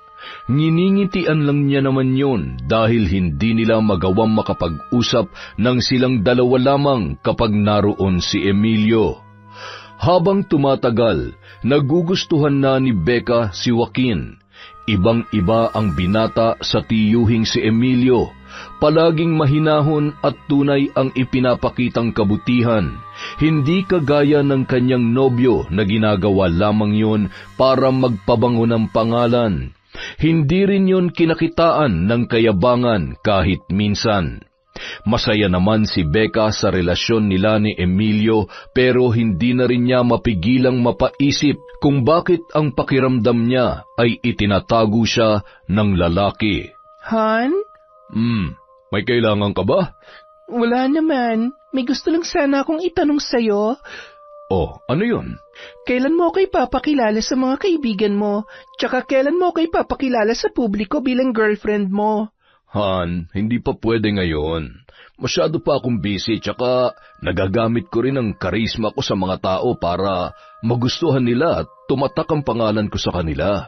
Nginingitian lang niya naman yun dahil hindi nila magawang makapag-usap nang silang dalawa lamang kapag naroon si Emilio. Habang tumatagal, nagugustuhan na ni Becca si Joaquin. Ibang-iba ang binata sa tiyuhing si Emilio. Palaging mahinahon at tunay ang ipinapakitang kabutihan. Hindi kagaya ng kanyang nobyo na ginagawa lamang yun para magpabango ng pangalan. Hindi rin yun kinakitaan ng kayabangan kahit minsan. Masaya naman si Becca sa relasyon nila ni Emilio pero hindi na rin niya mapigilang mapaisip kung bakit ang pakiramdam niya ay itinatago siya ng lalaki.
Han?
May kailangan ka ba?
Wala naman. May gusto lang sana akong itanong sa'yo.
Oh, ano yun?
Kailan mo ako ipapakilala sa mga kaibigan mo? Tsaka kailan mo ako ipapakilala sa publiko bilang girlfriend mo?
Han, hindi pa pwede ngayon. Masyado pa akong busy, tsaka nagagamit ko rin ang karisma ko sa mga tao para magustuhan nila at tumatak ang pangalan ko sa kanila.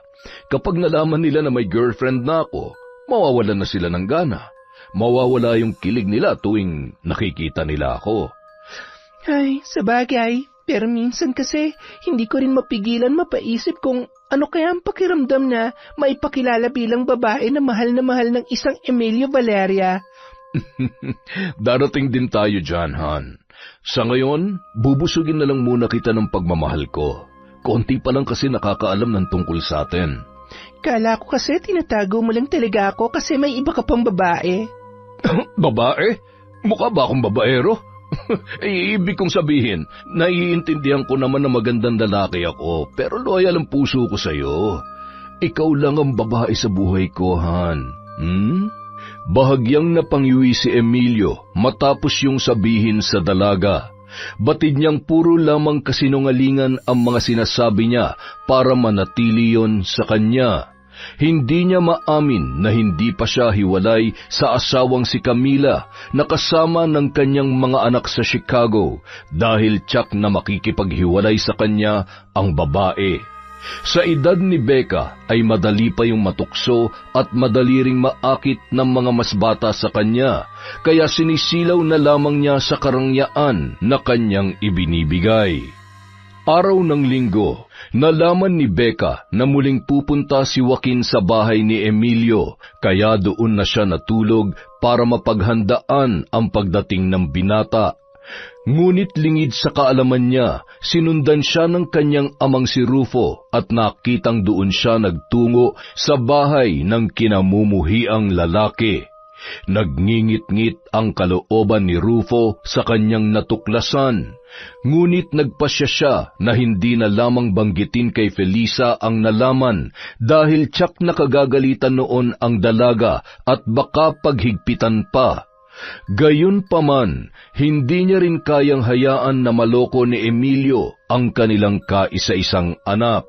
Kapag nalaman nila na may girlfriend na ako, mawawalan na sila ng gana. Mawawala yung kilig nila tuwing nakikita nila ako.
Ay, sabagay. Pero minsan kasi, hindi ko rin mapigilan mapaisip kung ano kaya ang pakiramdam na maipakilala bilang babae na mahal ng isang Emilio Valeria.
Darating din tayo dyan, Han. Sa ngayon, bubusugin na lang muna kita ng pagmamahal ko. Konti pa lang kasi nakakaalam ng tungkol sa atin.
Kala ko kasi tinatago mo lang talaga ako kasi may iba ka pang babae.
Babae? Mukha ba akong babaero? Ibig kong sabihin, naiintindihan ko naman na magandang lalaki ako, pero loyal ang puso ko sa'yo. Ikaw lang ang babae sa buhay ko, Han. Bahagyang napangyuwi si Emilio matapos yung sabihin sa dalaga. Batid niyang puro lamang kasinungalingan ang mga sinasabi niya para manatili yon sa kanya. Hindi niya maamin na hindi pa siya hiwalay sa asawang si Camila na kasama ng kanyang mga anak sa Chicago dahil tiyak na makikipaghiwalay sa kanya ang babae. Sa edad ni Becca ay madali pa yung matukso at madali ring maakit ng mga mas bata sa kanya, kaya sinisilaw na lamang niya sa karangyaan na kanyang ibinibigay. Araw ng linggo, nalaman ni Becca na muling pupunta si Joaquin sa bahay ni Emilio, kaya doon na siya natulog para mapaghandaan ang pagdating ng binata. Ngunit lingid sa kaalaman niya, sinundan siya ng kanyang amang si Rufo at nakitang doon siya nagtungo sa bahay ng kinamumuhiang lalaki. Nagngingit-ngit ang kalooban ni Rufo sa kanyang natuklasan, ngunit nagpasya siya na hindi na lamang banggitin kay Felisa ang nalaman dahil tiyak nakagagalitan noon ang dalaga at baka paghigpitan pa. Gayunpaman, hindi niya rin kayang hayaan na maloko ni Emilio ang kanilang kaisa-isang anak.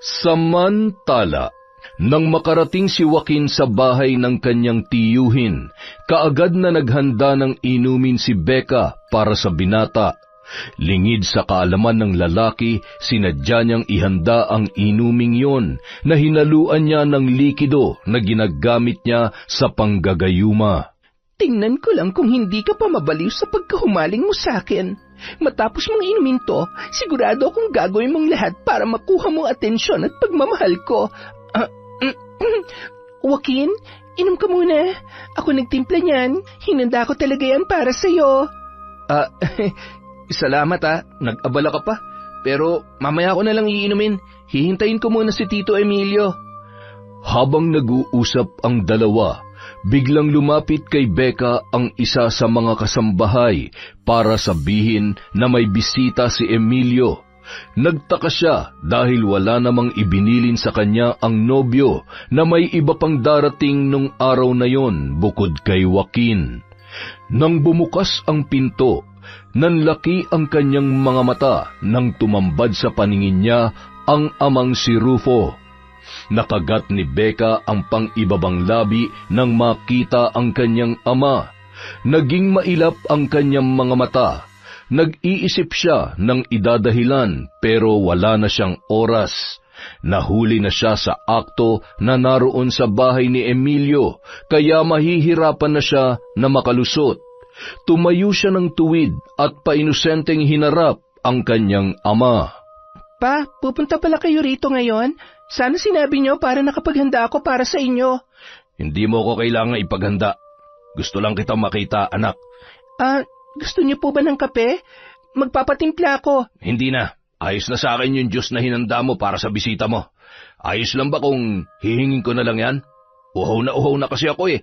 Samantala, Nang makarating si Joaquin sa bahay ng kanyang tiyuhin, kaagad na naghanda ng inumin si Becca para sa binata. Lingid sa kaalaman ng lalaki, sinadya niyang ihanda ang inuming yon na hinaluan niya ng likido na ginagamit niya sa panggagayuma.
Tingnan ko lang kung hindi ka pa mabaliw sa pagkahumaling mo sa akin. Matapos mong inumin to, sigurado akong gagawin mong lahat para makuha mong atensyon at pagmamahal ko. Joaquin, inom ka muna. Ako nagtimpla niyan. Hinanda ko talaga yan para sa'yo. Salamat nag-abala ka pa. Pero mamaya ko na lang iinumin. Hihintayin ko muna si Tito Emilio.
Habang nag-uusap ang dalawa, biglang lumapit kay Becca ang isa sa mga kasambahay para sabihin na may bisita si Emilio. Nagtaka siya dahil wala namang ibinilin sa kanya ang nobyo na may iba pang darating nung araw na yon bukod kay Joaquin. Nang bumukas ang pinto, nanlaki ang kanyang mga mata nang tumambad sa paningin niya ang amang si Rufo. Nakagat ni Becca ang pang-ibabang labi nang makita ang kanyang ama. Naging mailap ang kanyang mga mata. Nag-iisip siya ng idadahilan pero wala na siyang oras. Nahuli na siya sa akto na naroon sa bahay ni Emilio, kaya mahihirapan na siya na makalusot. Tumayo siya ng tuwid at painusenteng hinarap ang kanyang ama.
Pa, pupunta pala kayo rito ngayon? Sana sinabi niyo para nakapaghanda ako para sa inyo.
Hindi mo ko kailangan ipaghanda. Gusto lang kita makita, anak.
Gusto niyo po ba ng kape? Magpapatimpla ako.
Hindi na. Ayos na sa akin yung juice na hinanda mo para sa bisita mo. Ayos lang ba kung hihingin ko na lang yan? Uhaw na kasi ako eh.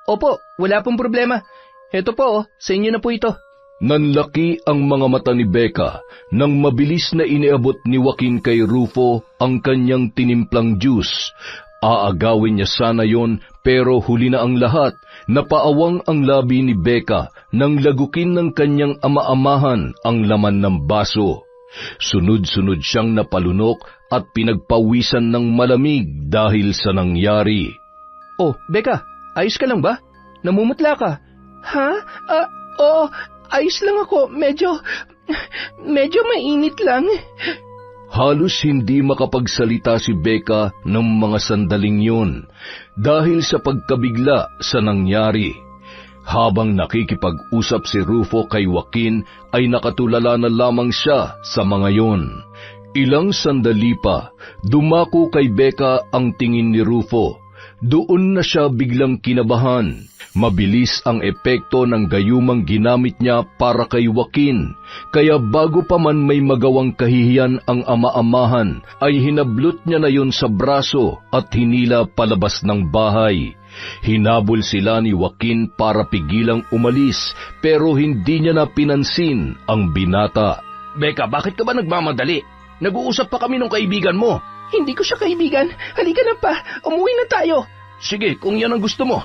Opo, wala pong problema. Heto po, sa inyo na po ito.
Nanlaki ang mga mata ni Becca nang mabilis na iniabot ni Joaquin kay Rufo ang kanyang tinimplang juice. Aagawin niya sana yon pero huli na ang lahat. Napaawang ang labi ni Becca nang lagukin ng kanyang ama-amahan ang laman ng baso. Sunod-sunod siyang napalunok at pinagpawisan ng malamig dahil sa nangyari.
Oh, Becca, ayos ka lang ba? Namumutla ka. Ha? Oo, ayos lang ako. Medyo mainit lang.
Halos hindi makapagsalita si Becca ng mga sandaling yun dahil sa pagkabigla sa nangyari. Habang nakikipag-usap si Rufo kay Joaquin ay nakatulala na lamang siya sa mga yon. Ilang sandali pa, dumako kay Becca ang tingin ni Rufo. Doon na siya biglang kinabahan. Mabilis ang epekto ng gayumang ginamit niya para kay Joaquin, kaya bago pa man may magawang kahihiyan ang ama-amahan, ay hinablot niya na yon sa braso at hinila palabas ng bahay. Hinabol sila ni Joaquin para pigilang umalis, pero hindi niya na pinansin ang binata.
Becca, bakit ka ba nagmamadali? Nag-uusap pa kami ng kaibigan mo.
Hindi ko siya kaibigan. Halika na pa, umuwi na tayo.
Sige, kung yan ang gusto mo.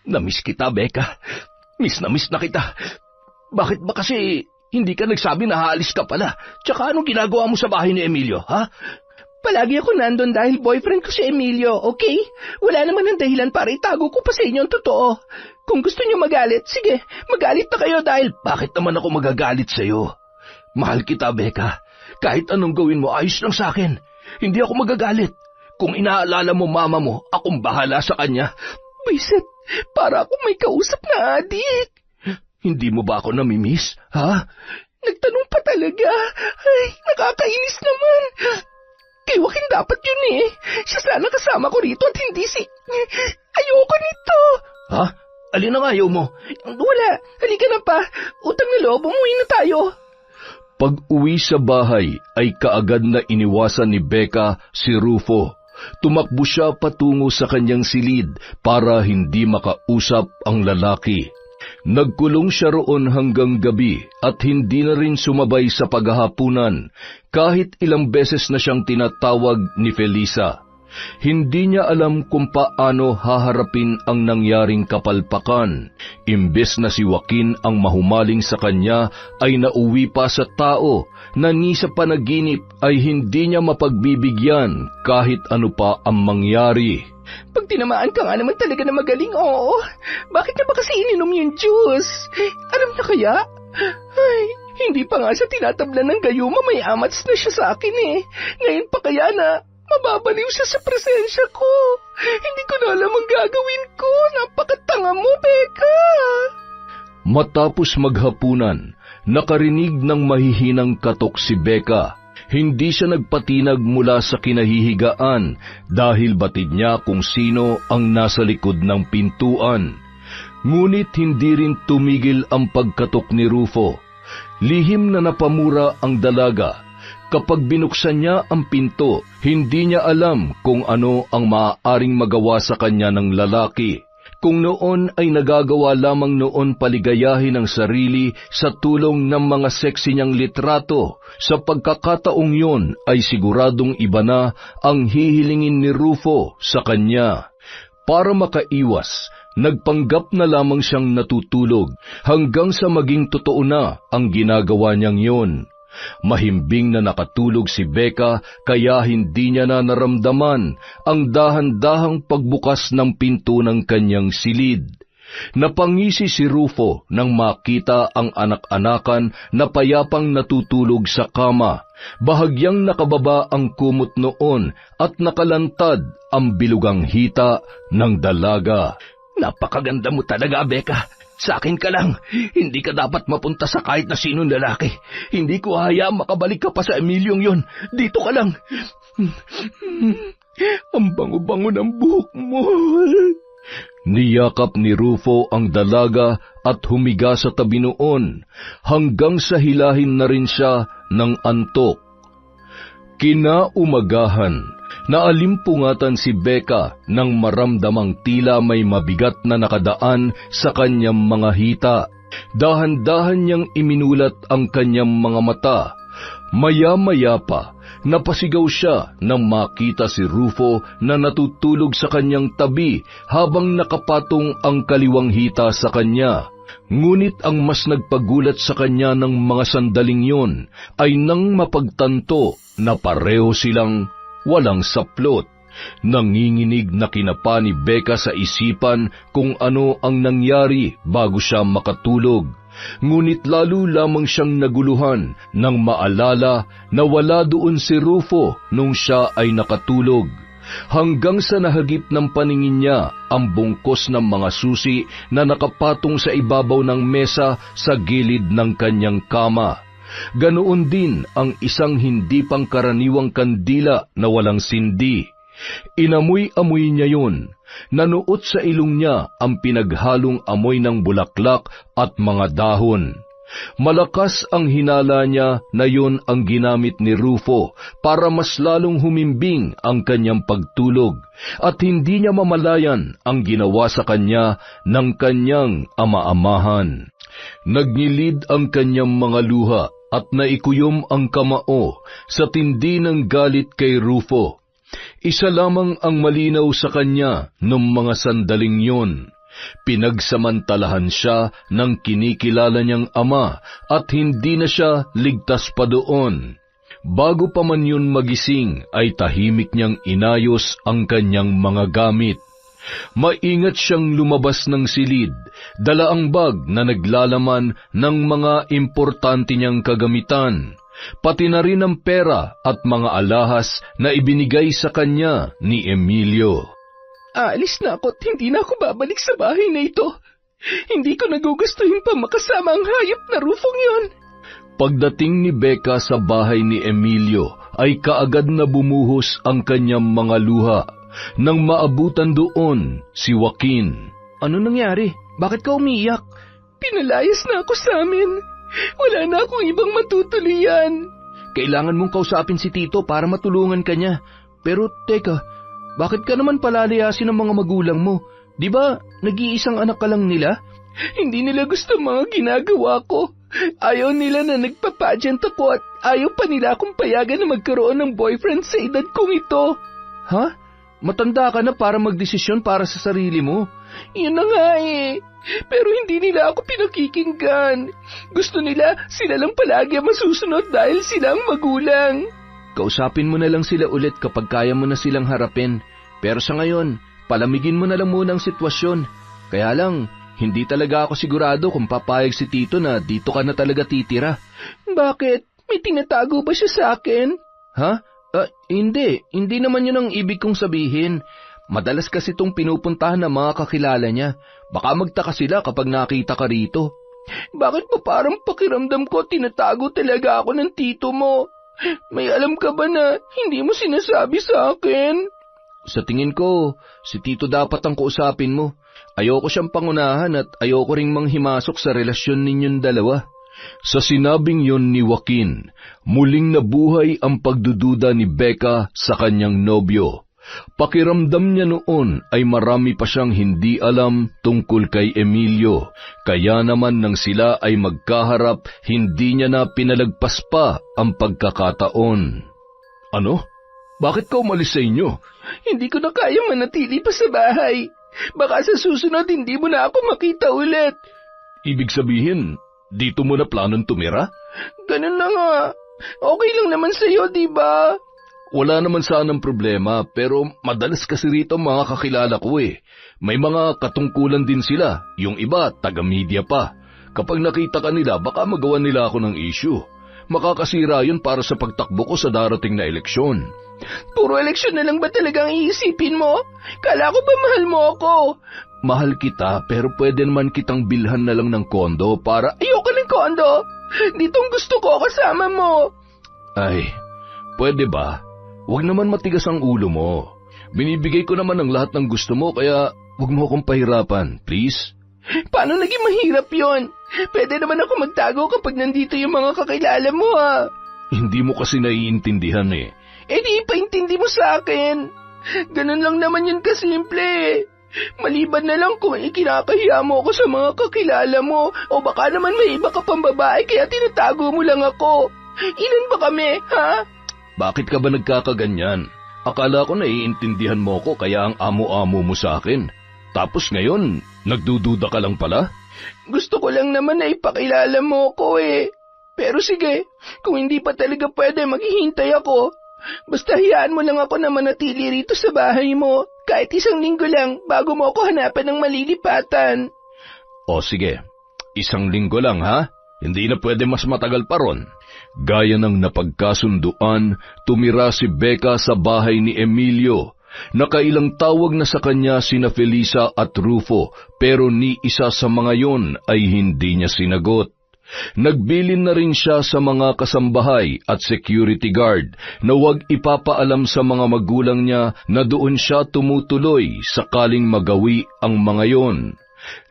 Namiss kita, Becca.
Miss na kita. Bakit ba kasi hindi ka nagsabi na haalis ka pala? Tsaka anong ginagawa mo sa bahay ni Emilio, ha?
Palagi ako nandun dahil boyfriend ko si Emilio, okay? Wala naman ng dahilan para itago ko pa sa inyo ang totoo. Kung gusto niyo magalit, sige, magalit na kayo dahil...
Bakit naman ako magagalit sa'yo? Mahal kita, Becca. Kahit anong gawin mo, ayos lang sa akin. Hindi ako magagalit. Kung inaalala mo mama mo, akong bahala sa kanya.
Biset, para ako may kausap na adik.
Hindi mo ba ako namimiss, ha?
Nagtanong pa talaga. Ay, nakakainis naman. Kay Joaquin dapat yun eh. Siya sana kasama ko rito at hindi si... Ayoko nito.
Ha? Alin ang ayaw mo?
Wala. Halika na pa. Utang na loob, umuwi na tayo.
Pag-uwi sa bahay ay kaagad na iniwasan ni Becca si Rufo. Tumakbo siya patungo sa kanyang silid para hindi makausap ang lalaki. Nagkulong siya roon hanggang gabi at hindi na rin sumabay sa paghahapunan kahit ilang beses na siyang tinatawag ni Felisa. Hindi niya alam kung paano haharapin ang nangyaring kapalpakan. Imbes na si Joaquin ang mahumaling sa kanya, ay nauwi pa sa tao na ni sa panaginip ay hindi niya mapagbibigyan kahit ano pa ang mangyari.
Pag tinamaan ka nga naman talaga na magaling, oo. Bakit niya ba kasi ininom yung juice? Alam niya kaya? Ay, hindi pa nga siya tinatablan ng gayuma, may amats na siya sa akin eh. Ngayon pa kaya na mababaliw siya sa presensya ko. Hindi ko na alam ang gagawin ko. Napakatanga mo, Becca.
Matapos maghapunan, nakarinig ng mahihinang katok si Becca. Hindi siya nagpatinag mula sa kinahihigaan dahil batid niya kung sino ang nasa likod ng pintuan. Ngunit hindi rin tumigil ang pagkatok ni Rufo. Lihim na napamura ang dalaga. Kapag binuksan niya ang pinto, hindi niya alam kung ano ang maaaring magawa sa kanya ng lalaki. Kung noon ay nagagawa lamang noon paligayahin ang sarili sa tulong ng mga seksi niyang litrato, sa pagkakataong yon ay siguradong iba na ang hihilingin ni Rufo sa kanya. Para makaiwas, nagpanggap na lamang siyang natutulog hanggang sa maging totoo na ang ginagawa niyang yon. Mahimbing na nakatulog si Becca kaya hindi niya na naramdaman ang dahan-dahang pagbukas ng pinto ng kanyang silid. Napangisi si Rufo nang makita ang anak-anakan na payapang natutulog sa kama. Bahagyang nakababa ang kumot noon at nakalantad ang bilugang hita ng dalaga.
Napakaganda mo talaga, Becca. Sa akin ka lang. Hindi ka dapat mapunta sa kahit na sinong lalaki. Hindi ko hayaang makabalik ka pa sa Emilyong yon. Dito ka lang.
Ang bango-bango ng buhok mo.
Niyakap ni Rufo ang dalaga at humiga sa tabi noon hanggang sa hilahin na rin siya ng antok. Kinaumagahan, naalimpungatan si Becca nang maramdamang tila may mabigat na nakadaan sa kanyang mga hita. Dahan-dahan niyang iminulat ang kanyang mga mata. Maya-maya pa, napasigaw siya nang makita si Rufo na natutulog sa kanyang tabi habang nakapatong ang kaliwang hita sa kanya. Ngunit ang mas nagpagulat sa kanya ng mga sandaling yon ay nang mapagtanto na pareho silang walang saplot. Nanginginig na kinapa ni Becca sa isipan kung ano ang nangyari bago siya makatulog. Ngunit lalo lamang siyang naguluhan nang maalala na wala doon si Rufo nung siya ay nakatulog. Hanggang sa nahagip ng paningin niya ang bungkos ng mga susi na nakapatong sa ibabaw ng mesa sa gilid ng kanyang kama. Ganoon din ang isang hindi pangkaraniwang kandila na walang sindi. Inamoy-amoy niya yun. Nanuot sa ilong niya ang pinaghalong amoy ng bulaklak at mga dahon. Malakas ang hinala niya na yun ang ginamit ni Rufo para mas lalong humimbing ang kanyang pagtulog at hindi niya mamalayan ang ginawa sa kanya ng kanyang ama-amahan. Nagnilid ang kanyang mga luha at naikuyom ang kamao sa tindi ng galit kay Rufo. Isa lamang ang malinaw sa kanya noong mga sandaling yon. Pinagsamantalahan siya ng kinikilala niyang ama at hindi na siya ligtas pa doon. Bago pa man yun magising ay tahimik niyang inayos ang kanyang mga gamit. Maingat siyang lumabas ng silid, dala ang bag na naglalaman ng mga importante niyang kagamitan, pati na rin ang pera at mga alahas na ibinigay sa kanya ni Emilio.
Aalis na ako at hindi na ako babalik sa bahay na ito. Hindi ko nagugustuhin pa makasama ang hayop na Rufong yon.
Pagdating ni Becca sa bahay ni Emilio, ay kaagad na bumuhos ang kanyang mga luha. Nang maabutan doon si Joaquin.
Ano nangyari? Bakit ka umiiyak? Pinalayas na ako sa amin. Wala na akong ibang matutuloyan. Kailangan mong kausapin si Tito para matulungan ka niya. Pero teka, bakit ka naman palalayasin ng mga magulang mo? Di ba nag-iisang anak ka lang nila? Hindi nila gusto mga ginagawa ko. Ayaw nila na nagpapadyant ako at ayaw pa nila akong payagan na magkaroon ng boyfriend sa edad kong ito. Ha? Matanda ka na para magdesisyon para sa sarili mo. Yun na nga eh. Pero hindi nila ako pinakikinggan. Gusto nila sila lang palagi ang masusunod dahil sila ang magulang. Kausapin mo na lang sila ulit kapag kaya mo na silang harapin. Pero sa ngayon, palamigin mo na lang muna ang sitwasyon. Kaya lang, hindi talaga ako sigurado kung papayag si Tito na dito ka na talaga titira. Bakit? May tinatago ba siya sa akin? Ha? Hindi. Hindi naman yun ang ibig kong sabihin. Madalas kasi itong pinupuntahan ng mga kakilala niya. Baka magtaka sila kapag nakita ka rito. Bakit ba parang pakiramdam ko tinatago talaga ako ng tito mo? May alam ka ba na hindi mo sinasabi sa akin? Sa tingin ko, si Tito dapat ang kausapin mo. Ayoko siyang pangunahan at ayoko ring manghimasok sa relasyon ninyong dalawa.
Sa sinabing yon ni Joaquin, muling nabuhay ang pagdududa ni Becca sa kanyang nobyo. Pakiramdam niya noon ay marami pa siyang hindi alam tungkol kay Emilio, kaya naman nang sila ay magkaharap, hindi niya na pinalagpas pa ang pagkakataon. Ano? Bakit ka umalis sa inyo?
Hindi ko na kaya manatili pa sa bahay. Baka sa susunod hindi mo na ako makita ulit.
Ibig sabihin, dito mo na planong tumira?
Ganun na nga. Okay lang naman sa'yo, di ba?
Wala naman sanang problema, pero madalas kasi rito mga kakilala ko eh. May mga katungkulan din sila, yung iba taga-media pa. Kapag nakita ka nila, baka magawa nila ako ng issue. Makakasira yun para sa pagtakbo ko sa darating na eleksyon.
Puro eleksyon na lang ba talagang iisipin mo? Kala ko ba mahal mo ako?
Mahal kita, pero pwede naman kitang bilhan na lang ng kondo para...
Ayoko ng kondo! Ditong gusto ko kasama mo!
Ay, pwede ba? Huwag naman matigas ang ulo mo. Binibigay ko naman ang lahat ng gusto mo, kaya huwag mo akong pahirapan, please.
Paano naging mahirap yon? Pwede naman ako magtago kapag nandito yung mga kakilala mo, ha?
Hindi mo kasi naiintindihan eh.
Di ipaintindi mo sa akin. Ganun lang naman yun kasimple. Maliban na lang kung ikinakahiya mo ako sa mga kakilala mo o baka naman may iba ka pang babae kaya tinatago mo lang ako. Ilan ba kami, ha?
Bakit ka ba nagkakaganyan? Akala ko naiintindihan mo ko kaya ang amo-amo mo sa akin. Tapos ngayon, nagdududa ka lang pala?
Gusto ko lang naman na ipakilala mo ko eh. Pero sige, kung hindi pa talaga pwede, maghihintay ako. Basta hiyaan mo lang ako na manatili rito sa bahay mo, kahit 1 linggo lang bago mo ako hanapan ng malilipatan.
O sige, 1 linggo lang ha? Hindi na pwede mas matagal pa ron. Gaya ng napagkasunduan, tumira si Becca sa bahay ni Emilio. Nakailang tawag na sa kanya sina Felisa at Rufo, pero ni isa sa mga yon ay hindi niya sinagot. Nagbilin na rin siya sa mga kasambahay at security guard na huwag ipapaalam sa mga magulang niya na doon siya tumutuloy sakaling magawi ang mga yon.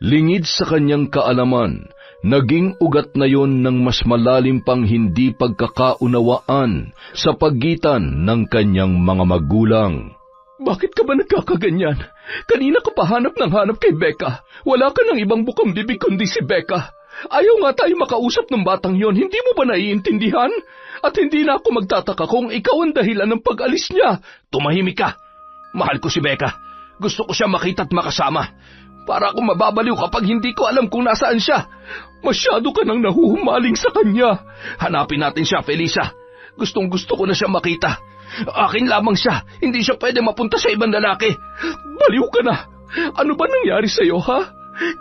Lingid sa kanyang kaalaman, naging ugat na yon ng mas malalim pang hindi pagkakaunawaan sa pagitan ng kanyang mga magulang.
Bakit ka ba nagkakaganyan? Kanina ka pa hanap ng hanap kay Becca. Wala ka ng ibang bukang bibig kundi si Becca. Ayaw nga tayo makausap ng batang yon, hindi mo ba naiintindihan? At hindi na ako magtataka kung ikaw ang dahilan ng pag-alis niya.
Tumahimik ka. Mahal ko si Becca. Gusto ko siya makita at makasama. Para akong mababaliw kapag hindi ko alam kung nasaan siya.
Masyado ka nang nahuhumaling sa kanya.
Hanapin natin siya, Felisa. Gustong gusto ko na siya makita. Akin lamang siya. Hindi siya pwede mapunta sa ibang lalaki.
Baliw ka na. Ano ba nangyari sa'yo, ha?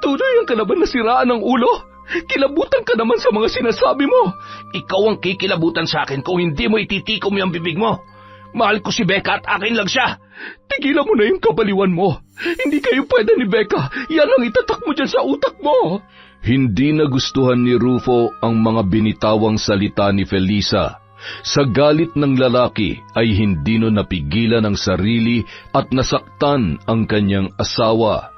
Tuloy ka na ba nasiraan ng ulo? Kilabutan ka naman sa mga sinasabi mo.
Ikaw ang kikilabutan sa akin kung hindi mo ititikom yung bibig mo. Mahal ko si Becca at akin lang siya.
Tigilan mo na yung kabaliwan mo. Hindi kayo pwede ni Becca. Yan ang itatak mo dyan sa utak mo.
Hindi nagustuhan ni Rufo ang mga binitawang salita ni Felisa. Sa galit ng lalaki ay hindi no napigilan ang sarili at nasaktan ang kanyang asawa.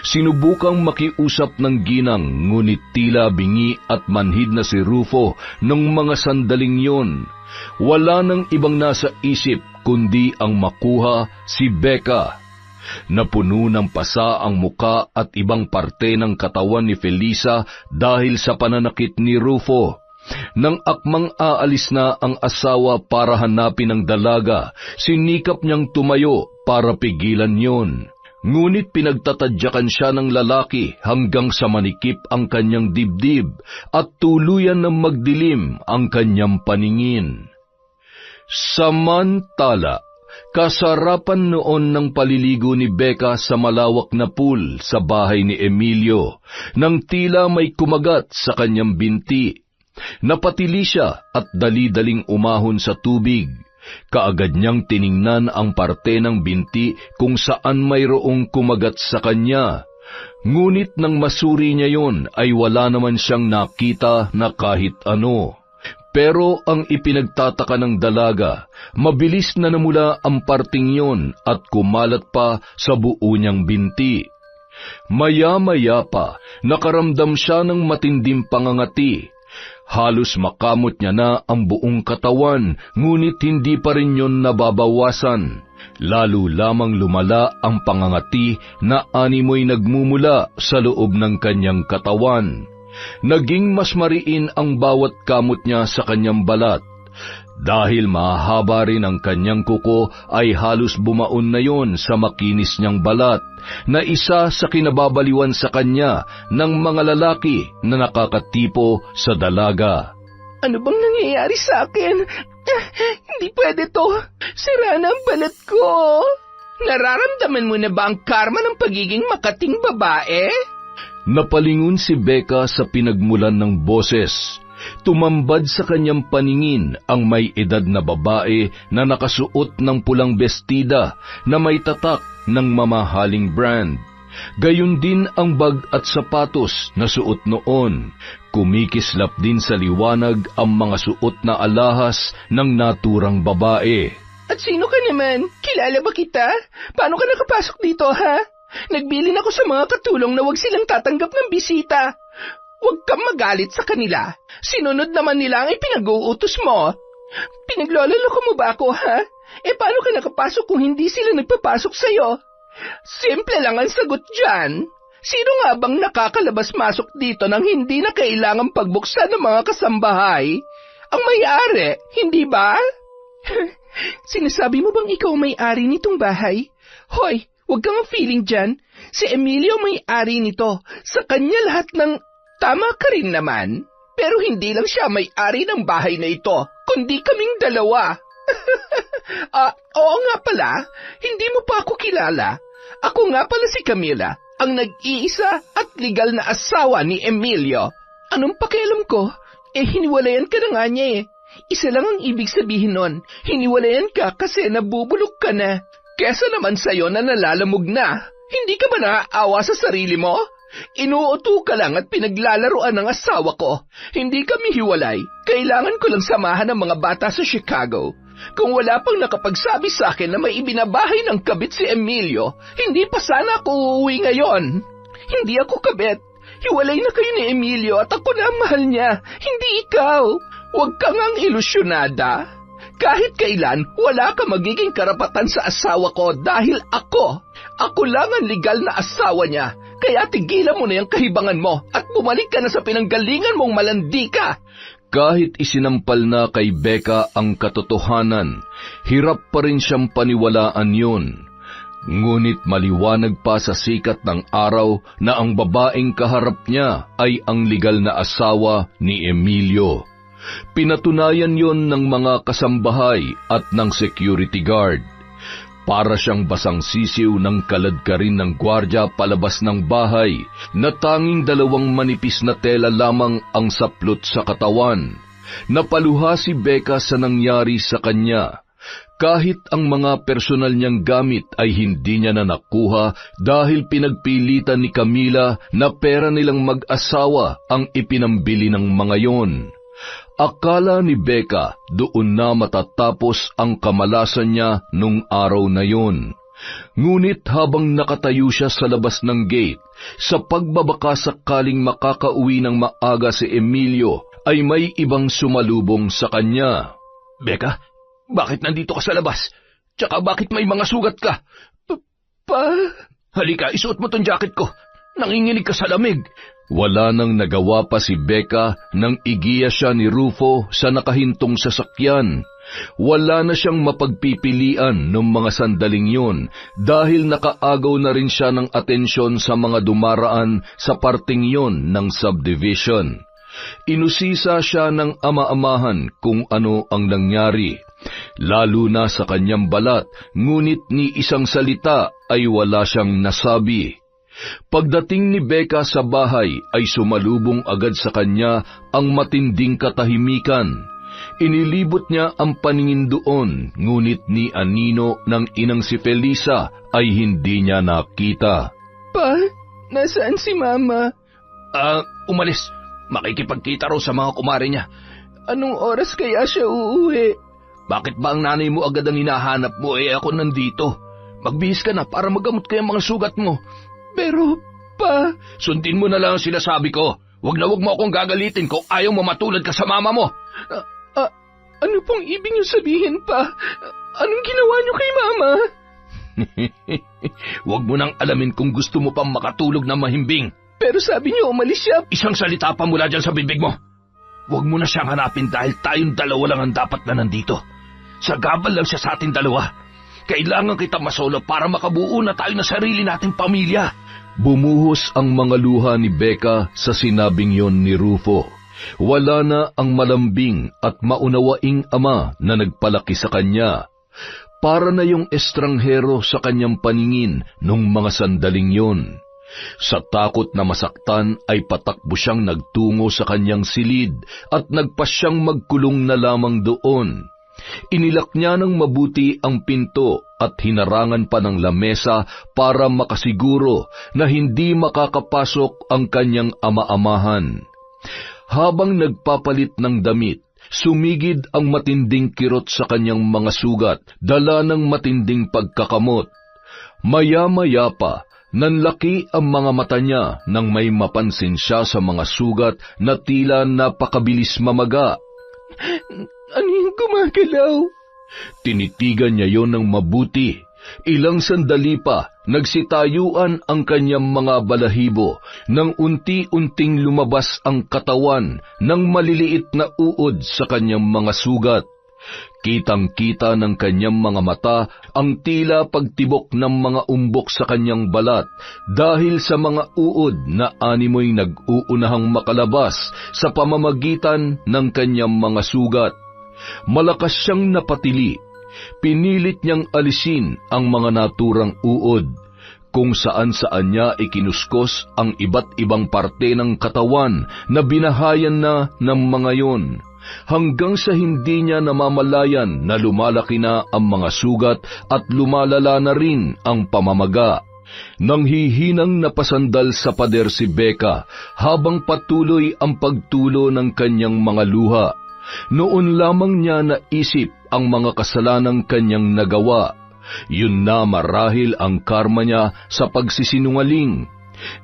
Sinubukang makiusap ng ginang ngunit tila bingi at manhid na si Rufo nung mga sandaling yon. Wala nang ibang nasa isip kundi ang makuha si Becca. Napuno ng pasa ang muka at ibang parte ng katawan ni Felisa dahil sa pananakit ni Rufo. Nang akmang aalis na ang asawa para hanapin ang dalaga, sinikap niyang tumayo para pigilan yon. Ngunit pinagtatadyakan siya ng lalaki hanggang sa manikip ang kanyang dibdib at tuluyan ng magdilim ang kanyang paningin. Samantala, kasarapan noon ng paliligo ni Becca sa malawak na pool sa bahay ni Emilio, nang tila may kumagat sa kanyang binti. Napatili siya at dali-daling umahon sa tubig. Kaagad niyang tiningnan ang parte ng binti kung saan mayroong kumagat sa kanya. Ngunit nang masuri niya yon ay wala naman siyang nakita na kahit ano. Pero ang ipinagtataka ng dalaga, mabilis na namula ang parting yon at kumalat pa sa buo niyang binti. Maya-maya pa, nakaramdam siya ng matinding pangangati. Halos makamot niya na ang buong katawan, ngunit hindi pa rin yon nababawasan. Lalo lamang lumala ang pangangati na animoy nagmumula sa loob ng kanyang katawan. Naging mas mariin ang bawat kamot niya sa kanyang balat. Dahil mahaba rin ang kanyang kuko ay halos bumaon na yon sa makinis niyang balat, na isa sa kinababaliwan sa kanya ng mga lalaki na nakakatipo sa dalaga.
Ano bang nangyayari sa akin? Hindi pwede to. Sira na ang balat ko. Nararamdaman mo na ba ang karma ng pagiging makating babae?
Napalingon si Becca sa pinagmulan ng boses. Tumambad sa kanyang paningin ang may edad na babae na nakasuot ng pulang bestida na may tatak ng mamahaling brand. Gayun din ang bag at sapatos na suot noon. Kumikislap din sa liwanag ang mga suot na alahas ng naturang babae.
At sino ka naman? Kilala ba kita? Paano ka nakapasok dito, ha? Nagbilin ako sa mga katulong na wag silang tatanggap ng bisita. Huwag kang magalit sa kanila. Sinunod naman nila ang ipinag-uutos mo. Pinaglololoko mo ba ako, ha? Paano ka nakapasok kung hindi sila nagpapasok sa'yo? Simple lang ang sagot dyan. Sino nga bang nakakalabas-masok dito nang hindi na kailangang pagbuksan ng mga kasambahay? Ang may-ari, hindi ba? Sinasabi mo bang ikaw may-ari nitong bahay? Hoy, huwag kang feeling dyan. Si Emilio may-ari nito. Sa kanya lahat ng... Tama ka rin naman, pero hindi lang siya may-ari ng bahay na ito, kundi kaming dalawa. Oo nga pala, hindi mo pa ako kilala. Ako nga pala si Camila, ang nag-iisa at legal na asawa ni Emilio. Anong pakialam ko? Hiniwalayan ka na nga niya eh. Isa lang ang ibig sabihin nun, hiniwalayan ka kasi nabubulok ka na. Kesa naman sa'yo na nalalamog na. Hindi ka ba naaawa sa sarili mo? Inuuto ka lang at pinaglalaroan ng asawa ko. Hindi kami hiwalay. Kailangan ko lang samahan ng mga bata sa Chicago. Kung wala pang nakapagsabi sa akin na may ibinabahay ng kabit si Emilio, hindi pa sana ako uuwi ngayon. Hindi ako kabit. Hiwalay na kayo ni Emilio at ako na ang mahal niya. Hindi ikaw. Huwag kang ang ilusyonada. Kahit kailan, wala ka magiging karapatan sa asawa ko dahil ako lang ang legal na asawa niya. Kaya tigilan mo na yung kahibangan mo at bumalik ka na sa pinanggalingan mong malandi ka.
Kahit isinampal na kay Becca ang katotohanan, hirap pa rin siyang paniwalaan yun. Ngunit maliwanag pa sa sikat ng araw na ang babaeng kaharap niya ay ang legal na asawa ni Emilio. Pinatunayan yon ng mga kasambahay at ng security guard. Para siyang basang sisiw ng kaladkarin ng gwardya palabas ng bahay, na tanging dalawang manipis na tela lamang ang saplot sa katawan. Napaluha si Becca sa nangyari sa kanya. Kahit ang mga personal niyang gamit ay hindi niya na nakuha dahil pinagpilitan ni Camila na pera nilang mag-asawa ang ipinambili ng mga yon. Akala ni Becca doon na matatapos ang kamalasan niya nung araw na yon. Ngunit habang nakatayo siya sa labas ng gate, sa pagbabaka sakaling makakauwi ng maaga si Emilio, ay may ibang sumalubong sa kanya.
Becca, bakit nandito ka sa labas? Tsaka bakit may mga sugat ka? Halika, isuot mo tong jacket ko. Nanginginig ka sa lamig.
Wala nang nagawa pa si Becca nang igiya siya ni Rufo sa nakahintong sasakyan. Wala na siyang mapagpipilian noong mga sandaling yun dahil nakaagaw na rin siya ng atensyon sa mga dumaraan sa parting yon ng subdivision. Inusisa siya ng ama-amahan kung ano ang nangyari, lalo na sa kanyang balat, ngunit ni isang salita ay wala siyang nasabi. Pagdating ni Becca sa bahay ay sumalubong agad sa kanya ang matinding katahimikan. Inilibot niya ang paningin doon, ngunit ni Anino ng inang si Felisa ay hindi niya nakita.
Pa, nasaan si Mama?
Umalis. Makikipagkita raw sa mga kumare niya.
Anong oras kaya siya uuwi?
Bakit ba ang nanay mo agad ang hinahanap mo ako nandito? Magbihis ka na para magamot ko yung mga sugat mo.
Pero, Pa...
Sundin mo na lang ang sinasabi ko. Wag na wag mo akong gagalitin kung ayaw mo matulad ka sa mama mo.
Ano pong ibig niyo sabihin, Pa? Anong ginawa niyo kay Mama?
Wag mo nang alamin kung gusto mo pang makatulog na mahimbing.
Pero sabi niyo umalis siya.
Isang salita pa mula dyan sa bibig mo. Huwag mo na siyang hanapin dahil tayong dalawa lang ang dapat na nandito. Sagabal lang siya sa ating dalawa. Kailangan kita masolo para makabuo na tayo na sarili nating pamilya.
Bumuhos ang mga luha ni Becca sa sinabing yon ni Rufo. Wala na ang malambing at maunawaing ama na nagpalaki sa kanya. Para na yung estranghero sa kanyang paningin nung mga sandaling yon. Sa takot na masaktan ay patakbo siyang nagtungo sa kanyang silid at nagpasyang magkulong na lamang doon. Inilak niya ng mabuti ang pinto at hinarangan pa ng lamesa para makasiguro na hindi makakapasok ang kanyang ama-amahan. Habang nagpapalit ng damit, sumigid ang matinding kirot sa kanyang mga sugat, dala ng matinding pagkakamot. Maya-maya pa, nanlaki ang mga mata niya nang may mapansin siya sa mga sugat na tila napakabilis mamaga.
Ano yung gumagalaw?
Tinitigan niya yon ng mabuti. Ilang sandali pa, nagsitayuan ang kanyang mga balahibo nang unti-unting lumabas ang katawan ng maliliit na uod sa kanyang mga sugat. Kitang-kita ng kanyang mga mata ang tila pagtibok ng mga umbok sa kanyang balat dahil sa mga uod na animoy nag-uunahang makalabas sa pamamagitan ng kanyang mga sugat. Malakas siyang napatili. Pinilit niyang alisin ang mga naturang uod, kung saan-saan niya ikinuskos ang iba't ibang parte ng katawan na binahayan na ng mga yon, hanggang sa hindi niya namamalayan na lumalaki na ang mga sugat at lumalala na rin ang pamamaga. Nanghihinang napasandal sa pader si Becca habang patuloy ang pagtulo ng kanyang mga luha. Noon lamang niya naisip ang mga kasalanang kanyang nagawa. Yun na marahil ang karma niya sa pagsisinungaling.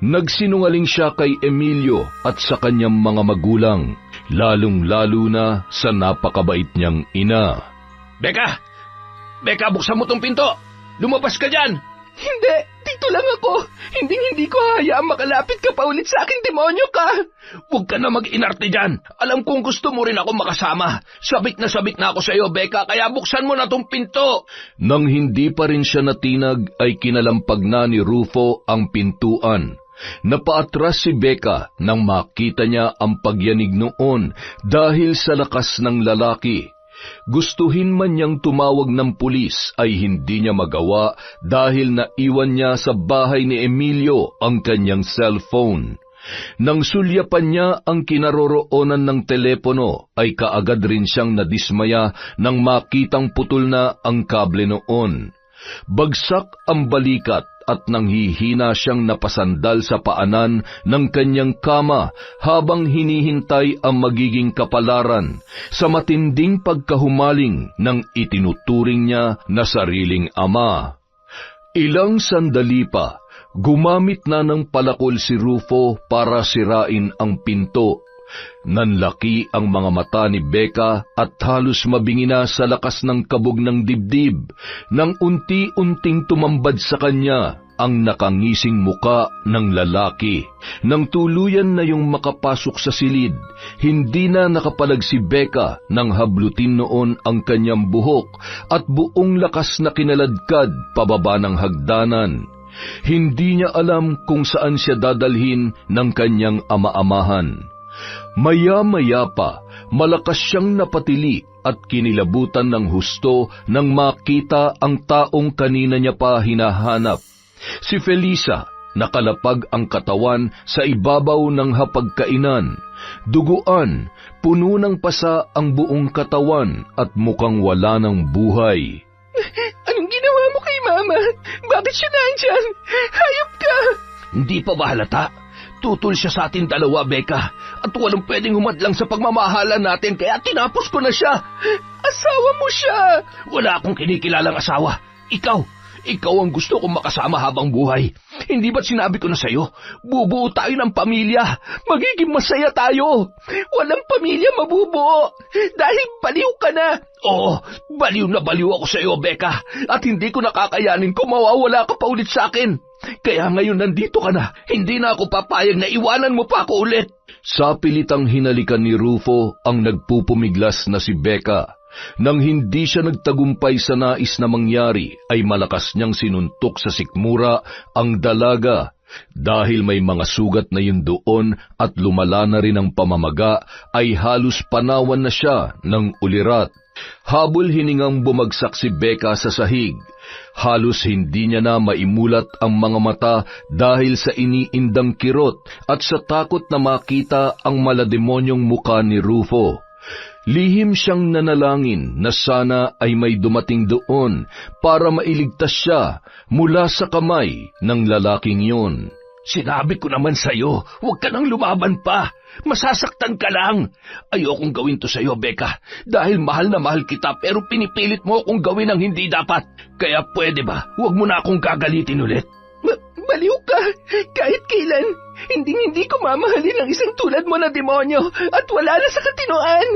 Nagsinungaling siya kay Emilio at sa kanyang mga magulang, lalong-lalo na sa napakabait niyang ina.
Becca! Becca, buksan mo tong pinto! Lumabas ka dyan!
Hindi! Dito lang ako! Hindi ko hayaang makalapit ka pa ulit sa akin, demonyo ka!
Huwag ka na mag-inarte dyan! Alam kong gusto mo rin ako makasama. Sabik na ako sa iyo, Becca, kaya buksan mo na tong pinto!
Nang hindi pa rin siya natinag, ay kinalampag na ni Rufo ang pintuan. Napaatras si Becca nang makita niya ang pagyanig noon dahil sa lakas ng lalaki. Gustuhin man niyang tumawag ng pulis ay hindi niya magawa dahil naiwan niya sa bahay ni Emilio ang kanyang cellphone. Nang sulyapan niya ang kinaroroonan ng telepono ay kaagad rin siyang nadismaya nang makitang putol na ang kable noon. Bagsak ang balikat at nanghihina siyang napasandal sa paanan ng kanyang kama habang hinihintay ang magiging kapalaran sa matinding pagkahumaling ng itinuturing niya na sariling ama. Ilang sandali pa, gumamit na ng palakol si Rufo para sirain ang pinto. Nanlaki ang mga mata ni Becca at halos mabingi na sa lakas ng kabog ng dibdib nang unti-unting tumambad sa kanya ang nakangising muka ng lalaki. Nang tuluyan na yung makapasok sa silid, hindi na nakapalag si Becca nang hablutin noon ang kanyang buhok at buong lakas na kinaladkad pababa ng hagdanan. Hindi niya alam kung saan siya dadalhin ng kanyang ama-amahan. Maya-maya pa, malakas siyang napatili at kinilabutan ng husto nang makita ang taong kanina niya pa hinahanap. Si Felisa, nakalapag ang katawan sa ibabaw ng hapagkainan. Duguan, puno ng pasa ang buong katawan at mukhang wala ng buhay.
Anong ginawa mo kay Mama? Bakit siya nandyan? Hayop ka!
Hindi pa ba halata? Tutol siya sa atin dalawa, Becca, at walang pwedeng humadlang sa pagmamahalan natin, kaya tinapos ko na siya.
Asawa mo siya!
Wala akong kinikilalang asawa. Ikaw ang gusto kong makasama habang buhay. Hindi ba't sinabi ko na sa'yo, bubuo tayo ng pamilya. Magiging masaya tayo.
Walang pamilya mabubuo dahil baliw ka na.
Oo, baliw na baliw ako sa'yo, Becca, at hindi ko nakakayanin kung mawawala ka pa ulit sa akin. Kaya ngayon nandito ka na, hindi na ako papayag na iwanan mo pa ako ulit.
Sa pilitang hinalikan ni Rufo ang nagpupumiglas na si Becca. Nang hindi siya nagtagumpay sa nais na mangyari, ay malakas niyang sinuntok sa sikmura ang dalaga. Dahil may mga sugat na yun doon at lumala na rin ang pamamaga, ay halos panawan na siya ng ulirat. Habol hiningang bumagsak si Becca sa sahig. Halos hindi niya na maimulat ang mga mata dahil sa iniindang kirot at sa takot na makita ang malademonyong muka ni Rufo. Lihim siyang nanalangin na sana ay may dumating doon para mailigtas siya mula sa kamay ng lalaking yun.
Sinabi ko naman sa'yo, huwag ka nang lumaban pa. Masasaktan ka lang. Ayokong gawin to sa'yo, Becca, dahil mahal na mahal kita pero pinipilit mo akong gawin ang hindi dapat. Kaya pwede ba, huwag mo na akong gagalitin ulit.
Baliw ka! Kahit kailan, hindi ko mamahalin ang isang tulad mo na demonyo at wala na sa katinoan!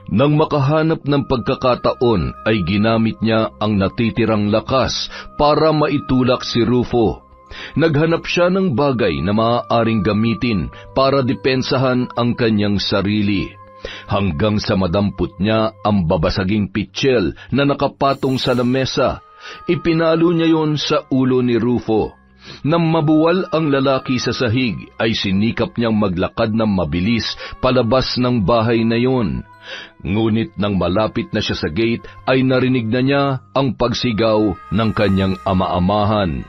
Nang makahanap ng pagkakataon ay ginamit niya ang natitirang lakas para maitulak si Rufo. Naghanap siya ng bagay na maaaring gamitin para depensahan ang kanyang sarili. Hanggang sa madampot niya ang babasaging pitsil na nakapatong sa lamesa, ipinalo niya yon sa ulo ni Rufo. Nang mabuwal ang lalaki sa sahig, ay sinikap niyang maglakad ng mabilis palabas ng bahay na yon. Ngunit nang malapit na siya sa gate, ay narinig na niya ang pagsigaw ng kanyang ama-amahan.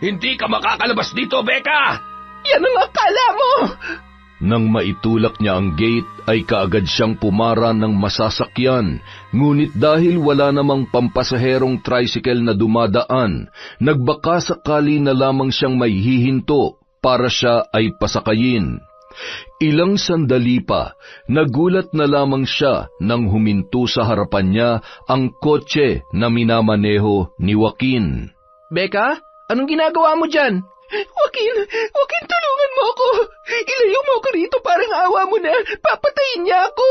Hindi ka makakalabas dito, Becca!
Yan ang akala mo!
Nang maitulak niya ang gate, ay kaagad siyang pumara ng masasakyan. Ngunit dahil wala namang pampasaherong tricycle na dumadaan, nagbaka sakali na lamang siyang may hihinto para siya ay pasakayin. Ilang sandali pa, nagulat na lamang siya nang huminto sa harapan niya ang kotse na minamaneho ni Joaquin.
Becca, anong ginagawa mo dyan? Joaquin, tulungan mo ako! Ilayo mo ako rito, parang awa mo na! Papatayin niya ako!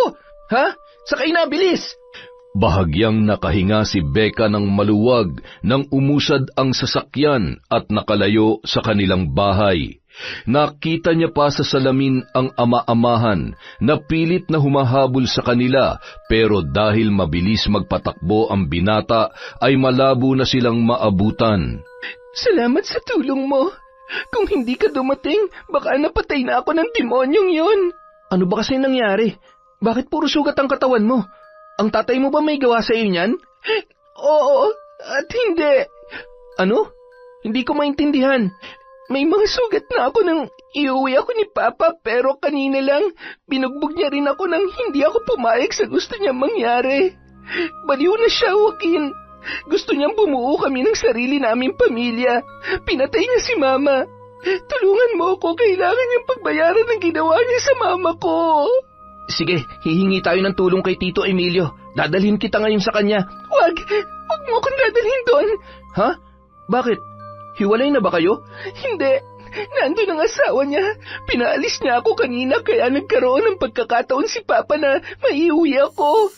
Ha? Sakay na, bilis!
Bahagyang nakahinga si Becca ng maluwag nang umusad ang sasakyan at nakalayo sa kanilang bahay. Nakita niya pa sa salamin ang ama-amahan na pilit na humahabol sa kanila, pero dahil mabilis magpatakbo ang binata ay malabo na silang maabutan.
Salamat sa tulong mo. Kung hindi ka dumating, baka napatay na ako ng demonyong yun. Ano ba kasi nangyari? Bakit puro sugat ang katawan mo? Ang tatay mo ba may gawa sa iyo niyan? Oo, at hindi. Ano? Hindi ko maintindihan. May mga sugat na ako nang iuwi ako ni Papa, pero kanina lang, binugbog niya rin ako nang hindi ako pumayag sa gusto niya mangyari. Baliw na siya, Joaquin. Gusto niyang bumuo kami ng sarili naming pamilya. Pinatay niya si Mama. Tulungan mo ako, kailangan niyang pagbayaran ng ginawa niya sa Mama ko. Sige, hihingi tayo ng tulong kay Tito Emilio. Dadalhin kita ngayon sa kanya. Wag mo akong dadalhin doon. Ha? Bakit? Hiwalay na ba kayo? Hindi. Nandun ang asawa niya. Pinaalis niya ako kanina kaya nagkaroon ng pagkakataon si Papa na maiuwi ako.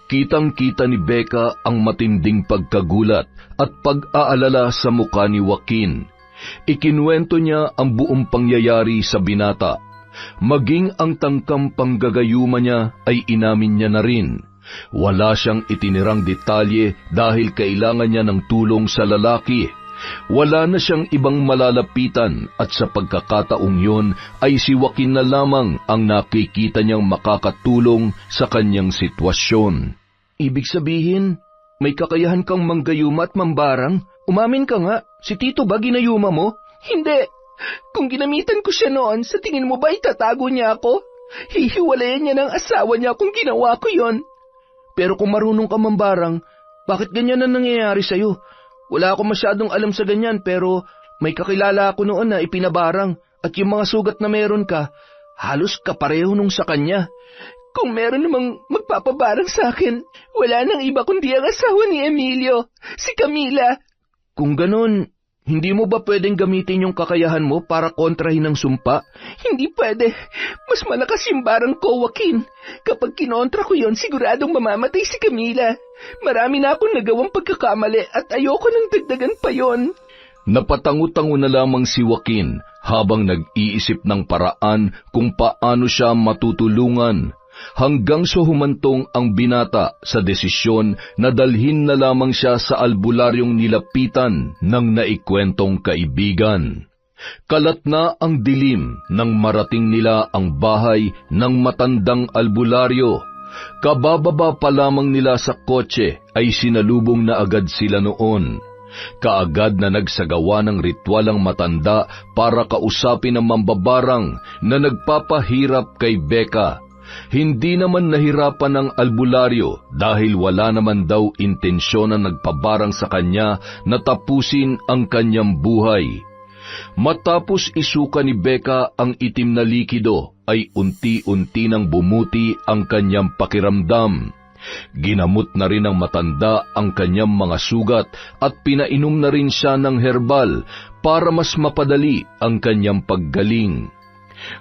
Kitang-kita ni Becca ang matinding pagkagulat at pag-aalala sa mukha ni Joaquin. Ikinuwento niya ang buong pangyayari sa binata. Maging ang tangkang panggagayuma niya ay inamin niya na rin. Wala siyang itinirang detalye dahil kailangan niya ng tulong sa lalaki. Wala na siyang ibang malalapitan at sa pagkakataong yun ay si Joaquin na lamang ang nakikita niyang makakatulong sa kanyang sitwasyon.
Ibig sabihin, may kakayahan kang manggayuma at mambarang? Umamin ka nga, si Tito ba ginayuma mo? Hindi. Kung ginamitan ko siya noon, sa tingin mo ba itatago niya ako? Hihiwalayan niya ng asawa niya kung ginawa ko yon. Pero kung marunong ka mambarang, bakit ganyan na nangyayari sa'yo? Wala akong masyadong alam sa ganyan pero may kakilala ako noon na ipinabarang at yung mga sugat na meron ka, halos kapareho nung sa kanya. Kung meron namang magpapabarang sa akin, wala nang iba kundi ang asawa ni Emilio, si Camila. Kung ganun, hindi mo ba pwedeng gamitin yung kakayahan mo para kontrahin ang sumpa? Hindi pwede. Mas malakas yung barang ko, Joaquin. Kapag kinontra ko yon, siguradong mamamatay si Camila. Marami na akong nagawang pagkakamali at ayoko nang dagdagan pa yon.
Napatango-tango na lamang si Joaquin habang nag-iisip ng paraan kung paano siya matutulungan. Hanggang sa humantong ang binata sa desisyon na dalhin na lamang siya sa albularyong nilapitan ng naikwentong kaibigan. Kalat na ang dilim nang marating nila ang bahay ng matandang albularyo. Kabababa pa lamang nila sa kotse ay sinalubong na agad sila noon. Kaagad na nagsagawa ng ritual ang matanda para kausapin ang mambabarang na nagpapahirap kay Becca. Hindi naman nahirapan ng albularyo dahil wala naman daw intensyon na nagpabarang sa kanya na tapusin ang kanyang buhay. Matapos isuka ni Becca ang itim na likido, ay unti-unti nang bumuti ang kanyang pakiramdam. Ginamot na rin ng matanda ang kanyang mga sugat at pinainom na rin siya ng herbal para mas mapadali ang kanyang paggaling.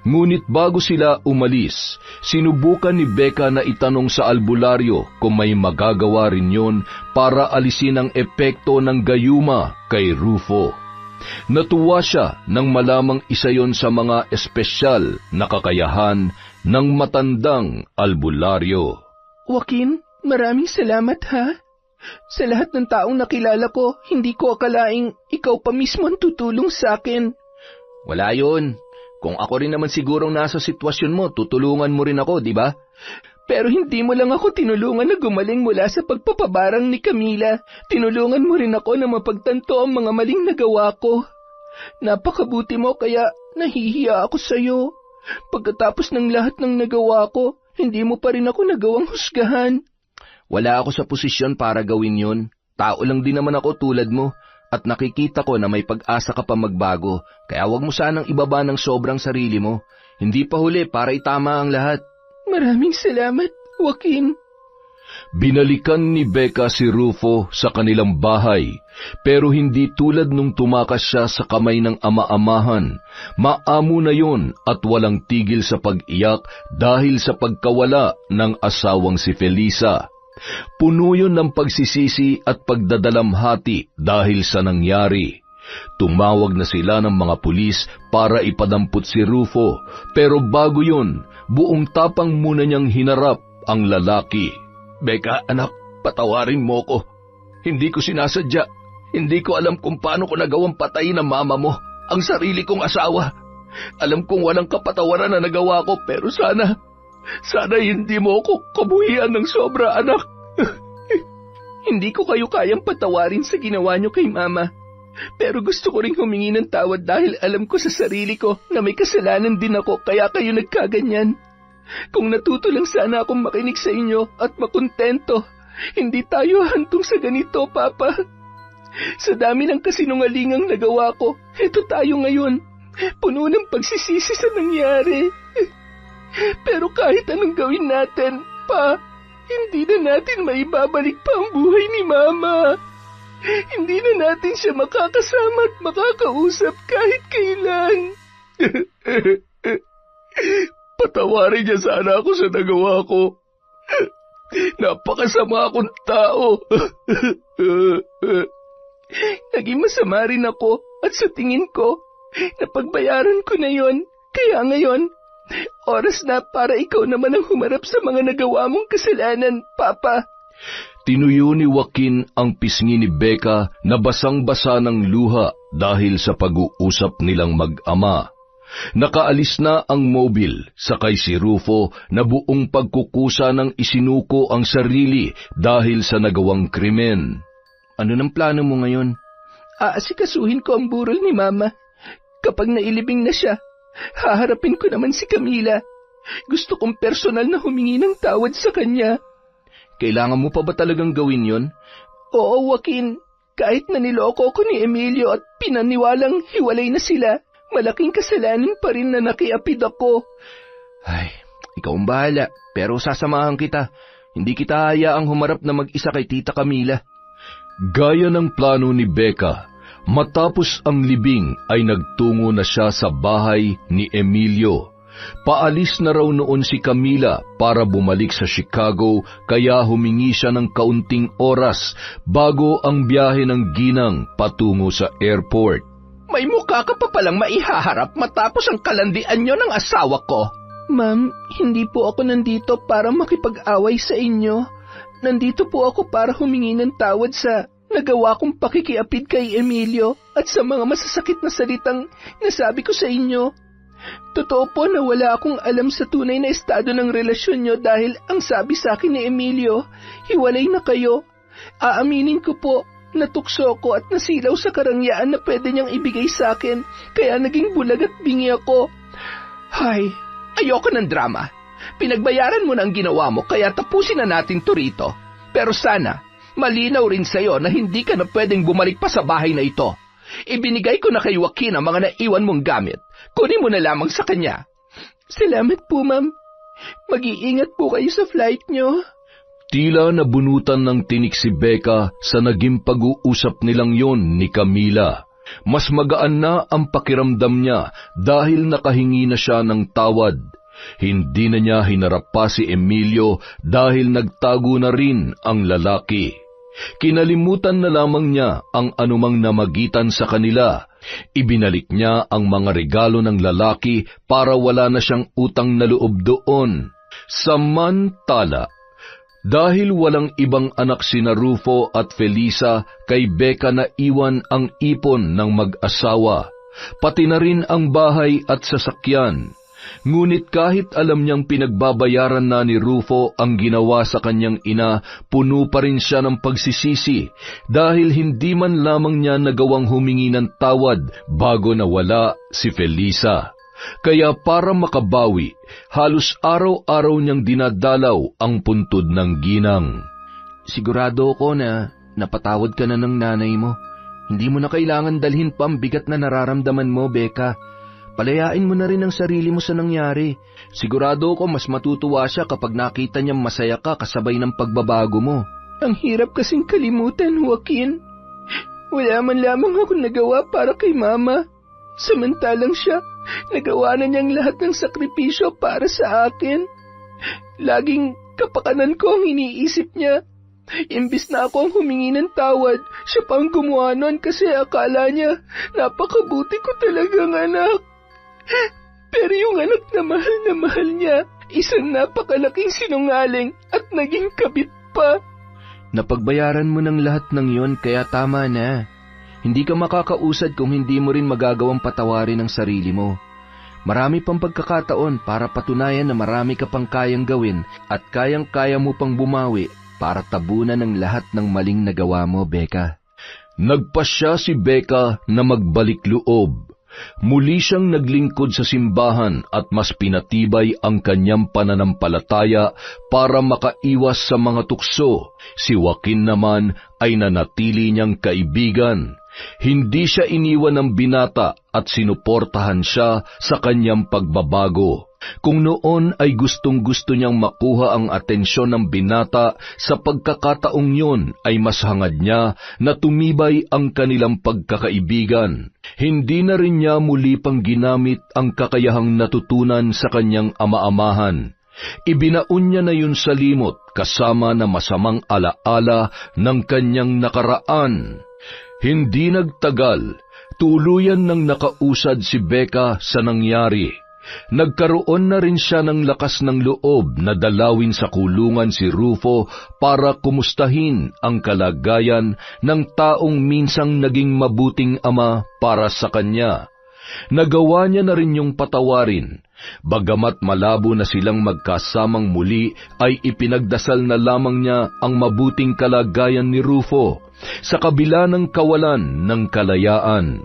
Ngunit bago sila umalis, sinubukan ni Becca na itanong sa albularyo kung may magagawa rin yon para alisin ang epekto ng gayuma kay Rufo. Natuwa siya nang malamang isa yon sa mga espesyal na kakayahan ng matandang albularyo.
Joaquin, maraming salamat ha. Sa lahat ng taong nakilala ko, hindi ko akalaing ikaw pa mismo ang tutulong sa akin. Wala yon. Kung ako rin naman sigurong nasa sitwasyon mo, tutulungan mo rin ako, di ba? Pero hindi mo lang ako tinulungan na gumaling mula sa pagpapabarang ni Camila. Tinulungan mo rin ako na mapagtanto ang mga maling nagawa ko. Napakabuti mo kaya nahihiya ako sa'yo. Pagkatapos ng lahat ng nagawa ko, hindi mo pa rin ako nagawang husgahan. Wala ako sa posisyon para gawin yon. Tao lang din naman ako tulad mo. At nakikita ko na may pag-asa ka pa magbago, kaya huwag mo sanang ibaba ng sobrang sarili mo. Hindi pa huli para itama ang lahat. Maraming salamat, Joaquin.
Binalikan ni Becca si Rufo sa kanilang bahay, pero hindi tulad nung tumakas siya sa kamay ng ama-amahan. Maamo na yon at walang tigil sa pag-iyak dahil sa pagkawala ng asawang si Felisa. Puno yun ng pagsisisi at pagdadalamhati dahil sa nangyari. Tumawag na sila ng mga pulis para ipadampot si Rufo, pero bago yun, buong tapang muna niyang hinarap ang lalaki.
Becca, anak, patawarin mo ko. Hindi ko sinasadya. Hindi ko alam kung paano ko nagawang patayin ang mama mo, ang sarili kong asawa. Alam kong walang kapatawaran na nagawa ko, pero sana hindi mo ako kabuhian ng sobra, anak.
Hindi ko kayo kayang patawarin sa ginawa niyo kay Mama. Pero gusto ko ring humingi ng tawad dahil alam ko sa sarili ko na may kasalanan din ako kaya kayo nagkaganyan. Kung natuto lang sana akong makinig sa inyo at makontento, hindi tayo hantong sa ganito, Papa. Sa dami ng kasinungalingang nagawa ko, eto tayo ngayon, puno ng pagsisisi sa nangyari. Pero kahit anong gawin natin, Pa, hindi na natin maibabalik pa ang buhay ni Mama. Hindi na natin siya makakasama at makakausap kahit kailan.
Patawarin niya sana ako sa nagawa ko. Napakasama akong tao.
Naging masama rin ako. At sa tingin ko, napagbayaran ko na yon. Kaya ngayon, oras na para ikaw naman ang humarap sa mga nagawa mong kasalanan, Papa.
Tinuyo ni Joaquin ang pisngi ni Becca na basang-basa ng luha dahil sa pag-uusap nilang mag-ama. Nakaalis na ang mobil, sakay si Rufo na buong pagkukusa ng isinuko ang sarili dahil sa nagawang krimen.
Ano ng plano mo ngayon? Aasikasuhin ko ang burol ni Mama. Kapag nailibing na siya, haharapin ko naman si Camila. Gusto kong personal na humingi ng tawad sa kanya.
Kailangan mo pa ba talagang gawin yon?
Oo, Joaquin. Kahit na niloko ko ni Emilio at pinaniwalang hiwalay na sila, malaking kasalanan pa rin na nakiapid ako.
Ay, ikaw ang bahala, pero sasamahan kita. Hindi kita hayaang humarap na mag-isa kay Tita Camila. Gaya ng plano ni Becca, matapos ang libing ay nagtungo na siya sa bahay ni Emilio. Paalis na raw noon si Camila para bumalik sa Chicago, kaya humingi siya ng kaunting oras bago ang biyahe ng ginang patungo sa airport.
May mukha ka pa palang maihaharap matapos ang kalandian nyo ng asawa ko.
Ma'am, hindi po ako nandito para makipag-away sa inyo. Nandito po ako para humingi ng tawad sa nagawa kong pakikiapid kay Emilio at sa mga masasakit na salitang nasabi ko sa inyo. Totoo po na wala akong alam sa tunay na estado ng relasyon nyo dahil ang sabi sa akin ni Emilio, hiwalay na kayo. Aaminin ko po, natukso ko at nasilaw sa karangyaan na pwede niyang ibigay sa akin, kaya naging bulag at bingi ako.
Hay, ayoko ng drama. Pinagbayaran mo na ang ginawa mo kaya tapusin na natin to rito. Pero sana, malinaw rin sa'yo na hindi ka na pwedeng bumalik pa sa bahay na ito. Ibinigay ko na kay Joaquin ang mga naiwan mong gamit. Kunin mo na lamang sa kanya.
Salamat po, ma'am. Mag-iingat po kayo sa flight nyo.
Tila nabunutan ng tinik si Becca sa naging pag-uusap nilang yon ni Camila. Mas magaan na ang pakiramdam niya dahil nakahingi na siya ng tawad. Hindi na niya hinarap pa si Emilio dahil nagtago na rin ang lalaki. Kinalimutan na lamang niya ang anumang namagitan sa kanila. Ibinalik niya ang mga regalo ng lalaki para wala na siyang utang na loob doon. Samantala, dahil walang ibang anak sina Rufo at Felisa, kay Becca na iwan ang ipon ng mag-asawa, pati na rin ang bahay at sasakyan. Ngunit kahit alam niyang pinagbabayaran na ni Rufo ang ginawa sa kanyang ina, puno pa rin siya ng pagsisisi dahil hindi man lamang niya nagawang humingi ng tawad bago nawala si Felisa. Kaya para makabawi, halos araw-araw niyang dinadalaw ang puntod ng ginang.
Sigurado ako na napatawad ka na ng nanay mo. Hindi mo na kailangan dalhin pa ang bigat na nararamdaman mo, Becca. Palayain mo na rin ang sarili mo sa nangyari. Sigurado ko mas matutuwa siya kapag nakita niyang masaya ka kasabay ng pagbabago mo. Ang hirap kasing kalimutan, Joaquin. Wala man lamang ako nagawa para kay Mama. Samantalang siya, nagawa na niyang lahat ng sakripisyo para sa akin. Laging kapakanan ko ang iniisip niya. Imbis na ako ang humingi ng tawad, siya pa ang gumawa nun kasi akala niya napakabuti ko talagang anak. Pero yung anak na mahal niya, isang napakalaking sinungaling at naging kabit pa. Napagbayaran mo ng lahat ng yon kaya tama na. Hindi ka makakausad kung hindi mo rin magagawang patawarin ang sarili mo. Marami pang pagkakataon para patunayan na marami ka pang kayang gawin at kayang-kaya mo pang bumawi para tabunan ng lahat ng maling nagawa mo, Becca.
Nagpasya si Becca na magbalik loob. Muli siyang naglingkod sa simbahan at mas pinatibay ang kanyang pananampalataya para makaiwas sa mga tukso. Si Joaquin naman ay nanatili niyang kaibigan. Hindi siya iniwan ng binata at sinuportahan siya sa kanyang pagbabago. Kung noon ay gustong-gusto niyang makuha ang atensyon ng binata, sa pagkakataong yon ay mas hangad niya na tumibay ang kanilang pagkakaibigan. Hindi na rin niya muli pang ginamit ang kakayahang natutunan sa kanyang ama-amahan. Ibinaon niya na yun sa limot kasama na masamang alaala ng kanyang nakaraan. Hindi nagtagal, Tuluyan nang nakausad si Becca sa nangyari. Nagkaroon na rin siya ng lakas ng loob na dalawin sa kulungan si Rufo para kumustahin ang kalagayan ng taong minsang naging mabuting ama para sa kanya. Nagawa niya na rin yung patawarin. Bagamat malabo na silang magkasamang muli, ay ipinagdasal na lamang niya ang mabuting kalagayan ni Rufo sa kabila ng kawalan ng kalayaan.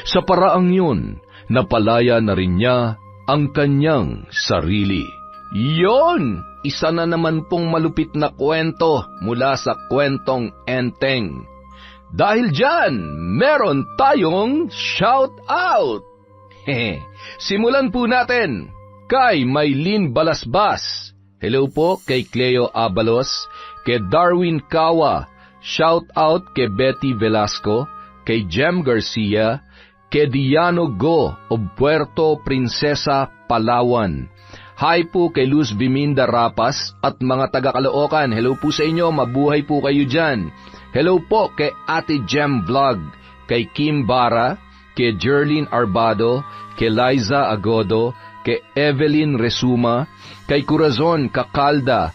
Sa paraang yun, napalaya na rin niya ang kanyang sarili. Yon! Isa na naman pong malupit na kwento mula sa Kwentong Enteng. Dahil dyan, meron tayong shout out! Simulan po natin kay Maylin Balasbas. Hello po kay Cleo Abalos, kay Darwin Kawa. Shout out kay Betty Velasco, kay Jem Garcia, kay Diano Go of Puerto Princesa, Palawan. Hi po kay Luz Viminda Rapas at mga taga-Caloocan. Hello po sa inyo, mabuhay po kayo dyan. Hello po kay Ate Jem Vlog, kay Kim Bara, kay Jerlyn Arbado, kay Liza Agodo, kay Evelyn Resuma, kay Corazon Kakalda,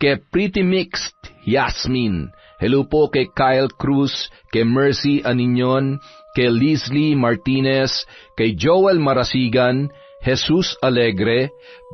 kay Pretty Mixed Yasmin. Hello po kay Kyle Cruz, kay Mercy Aninyon, kay Leslie Martinez, kay Joel Marasigan, Jesus Alegre,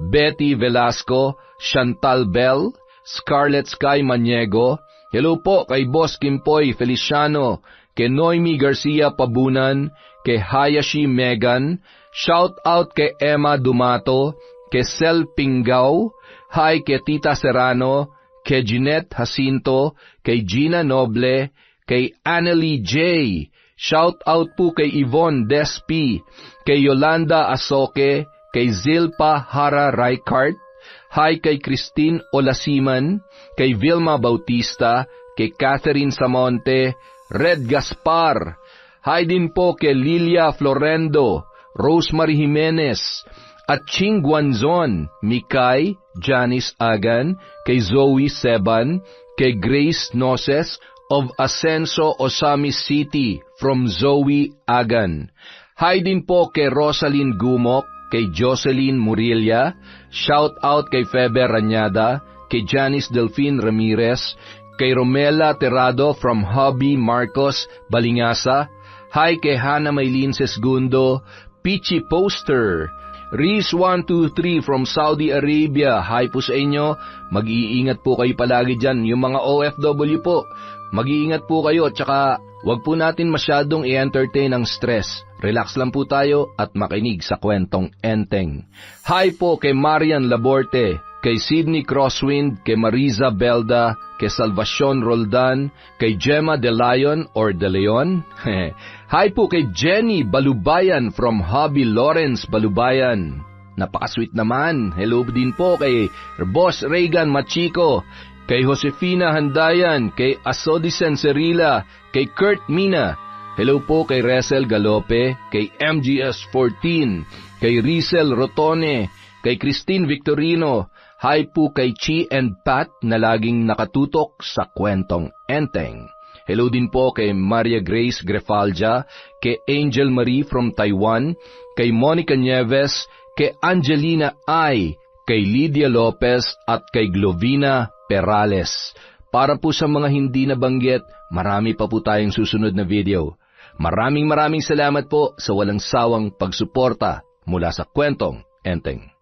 Betty Velasco, Chantal Bell, Scarlett Sky Maniego. Hello po kay Boss Kimpoy Feliciano, kay Noemi Garcia Pabunan, kay Hayashi Megan. Shout out kay Emma Dumato, kay Sel Pingaw. Hi kay Tita Serrano, kay Jeanette Jacinto, kay Gina Noble, kay Annalie J. Shout out po kay Yvonne Despi, kay Yolanda Asoke, kay Zilpa Hara Raikart. Hi kay Christine Olasiman, kay Vilma Bautista, kay Catherine Samonte, Red Gaspar. Hi din po kay Lilia Florendo, Rosemary Jimenez, at Ching Guanzon, Mikay, Janice Agan, kay Zoe Seban, kay Grace Noses of Ascenso, Osamis City, from Zoe Agan. Hi din po kay Rosalyn Gumok, kay Jocelyn Murilla. Shout out kay Feber Ranyada, kay Janice Delphine Ramirez, kay Romela Terrado from Hobby Marcos, Balingasa. Hi kay Hannah Maylin Sesgundo, Pichi Poster, Riz 123 from Saudi Arabia. Hi po sa inyo. Mag-iingat po kayo palagi dyan. Yung mga OFW po, mag-iingat po kayo. Tsaka wag po natin masyadong i-entertain ang stress. Relax lang po tayo at makinig sa Kwentong Enteng. Hi po kay Marian Laborte, kay Sydney Crosswind, kay Mariza Belda, kay Salvacion Roldan, kay Gemma De Leon or De Leon. Hi po kay Jenny Balubayan from Hobby Lawrence, Balubayan. Napaka-sweet naman. Hello din po kay Boss Reagan Machiko, kay Josefina Handayan, kay Asodisen Cerila, kay Kurt Mina. Hello po kay Resel Galope, kay MGS14, kay Rizel Rotone, kay Christine Victorino. Hi po kay Chi and Pat na laging nakatutok sa Kwentong Enteng. Hello din po kay Maria Grace Grefalja, kay Angel Marie from Taiwan, kay Monica Nieves, kay Angelina Ai, kay Lydia Lopez at kay Glovina Perales. Para po sa mga hindi nabanggit, marami pa po tayong susunod na video. Maraming salamat po sa walang sawang pagsuporta mula sa Kwentong Enteng.